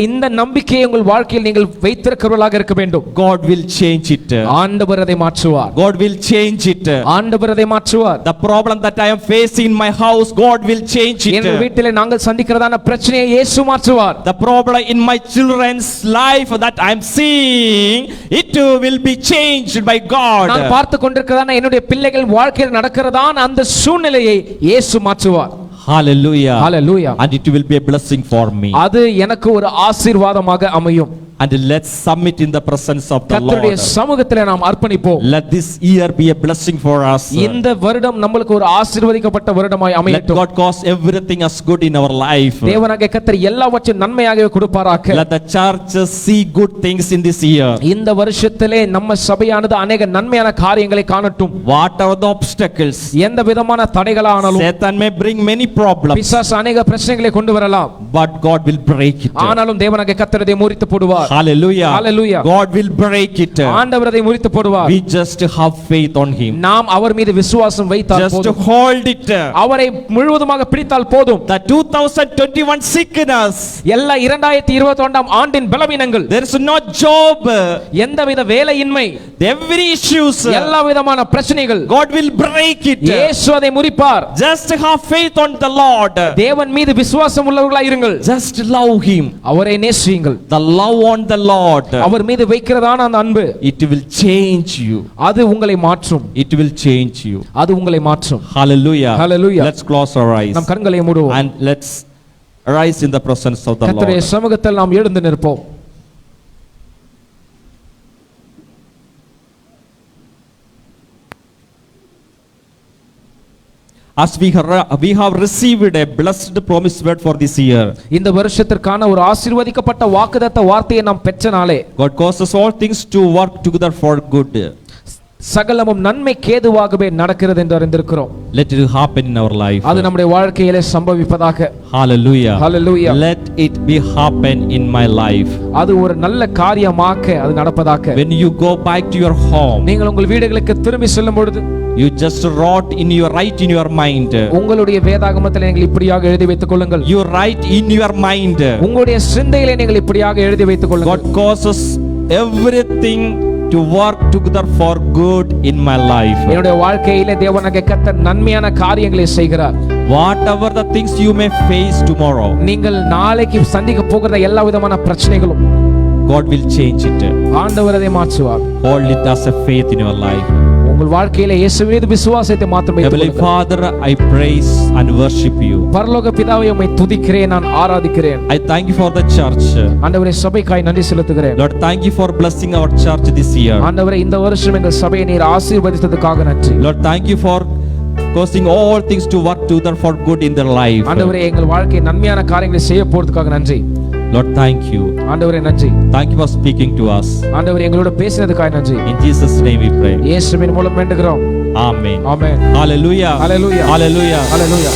இந்த நம்பிக்கையை உங்கள் வாழ்க்கையில் நீங்கள் வைத்திருக்கிறவர்களாக இருக்க வேண்டும். God will change it. ஆண்டவர் அதை மாற்றுவார். God will change it. ஆண்டவர் அதை மாற்றுவார். The problem that I am facing in my house, God will change it. எங்கள் வீட்டிலே நாங்கள் சந்திக்கிறதான பிரச்சனையை இயேசு மாற்றுவார். The problem in my children's life that I am seeing, it will be changed by God. நான் பார்த்து கொண்டிருக்கிறதான என்னுடைய பிள்ளைகள் வாழ்க்கையில் நடக்கிறதான அந்த சூழ்நிலையை இயேசு மாற்றுவார். Hallelujah. Hallelujah. And it will be a blessing for me. அது எனக்கு ஒரு ஆசீர்வாதமாக அமையும். and let's submit in the presence of the கர்த்தருடைய Lord. சமூகத்திலே நாம் அர்ப்பணிப்போம். Let this year be a blessing for us. இந்த வருடம் நம்மளுக்கு ஒரு ஆசீர்வதிக்கப்பட்ட வருடமாய் Let அமையட்டும். God cause everything as good in our life. தேவனாகிய கர்த்தர் எல்லாவற்றையும் நன்மையாகவே கொடுப்பாராக. Let the church see good things in this year. இந்த வருஷத்திலே நம்ம சபையானது அநேக நன்மையான காரியங்களை காணட்டும். What are the obstacles? எந்த விதமான தடைகளானாலும் Satan may bring many problems, பிசாசு அநேக பிரச்சனைகளை கொண்டு வரலாம். but God will break it. ஆனாலும் தேவனாகிய கர்த்தர் அதை முறித்து போடுவார். Hallelujah. Hallelujah. God will break it. ஆண்டவர் அதை முறித்து போடுவார். We just have faith on him. நாம் அவர் மீது விசுவாசம் வைத்தால் Just போதும். hold it. அவரை முழுவதுமாக பிடித்தால் போதும். The 2021 sickness, எல்லா 2021 ஆண்டின் பலவீனங்கள், there is no job, எந்தவித வேலையின்மை, every issues, எல்லா விதமான பிரச்சனைகள் God will break it. இயேசு அதை முறிப்பார். Just have faith on the Lord. தேவன் மீது விசுவாசம் உள்ளவர்களாய் இருங்கள். Just love him. அவரை நேசியுங்கள். The love on the Lord, அவர் மீது வைக்கிறதான அந்த அன்பு, it will change you. அது உங்களை மாற்றும். It will change you. அது உங்களை மாற்றும். Hallelujah. Hallelujah. Let's close our eyes நம் கண்களை மூடுவோம். and let's rise in the presence of the கர்த்தருடைய Lord. சமூகத்தில் நாம் எழுந்து நிற்போம். As we have received a blessed promise word for this year, இந்த வருஷத்திற்கான ஒரு ஆசீர்வதிக்கப்பட்ட வாக்குத்தத்த வார்த்தையை நாம் பெற்றனாலே God causes all things to work together for good. சகலமும் நன்மைக்கு ஏதுவாகவே நடக்கிறது என்று அறிந்திருக்கிறோம். Let it happen in our life. அது நம்முடைய வாழ்க்கையிலே சம்பவிப்பதாக. Hallelujah. Hallelujah. Let it be happen in my life. அது ஒரு நல்ல காரியமாக அது நடப்பதாக. When you go back to your home, நீங்கள் உங்கள் வீடுகளுக்கு திரும்பி செல்லும் பொழுது you just write in your mind. உங்களுடைய வேதாகமத்தில் நீங்கள் இப்படியாக எழுதி வைத்துக் கொள்ளுங்கள். You write in your mind. உங்களுடைய சிந்தையிலே நீங்கள் இப்படியாக எழுதி வைத்துக் கொள்ளுங்கள். God causes everything to work together for good in my life. என்னுடைய வாழ்க்கையிலே தேவனாகிய கர்த்தர் நன்மையான காரியங்களை செய்கிறார். Whatever the things you may face tomorrow, நீங்கள் நாளைக்கு சந்திக்க போகிற எல்லா விதமான பிரச்சனைகளும் God will change it. ஆண்டவர் அதை மாற்றுவார். Hold it as a faith in your life. உங்கள் வாழ்க்கையிலே இயேசு மீது விசுவாசத்தை மாத்திரம் வைத்துக் Heavenly கொள்ளுங்கள். Father, I praise and worship you. பரலோக பிதாவே, உம்மை துதிக்கிறேன், நான் ஆராதிக்கிறேன். I thank you for the church. ஆண்டவரே, சபைக்காய் நன்றி செலுத்துகிறேன். Lord, thank you for blessing our church this year. ஆண்டவரே, இந்த வருஷம் எங்கள் சபையை நீர் ஆசீர்வதித்ததற்காக நன்றி. Lord, thank you for causing all things to work together for good in their life. ஆண்டவரே, எங்கள் வாழ்க்கை நன்மையான காரியங்களை செய்ய போறதுக்காக நன்றி. Lord, thank you. ஆண்டவரே நன்றி. Thank you for speaking to us. ஆண்டவரே, எங்களோட பேசினதுக்காக நன்றி. In Jesus' name we pray. இயேசுவின் மூலம் வேண்டுகிறோம். Amen. ஆமென். Hallelujah. Hallelujah. Hallelujah. Hallelujah.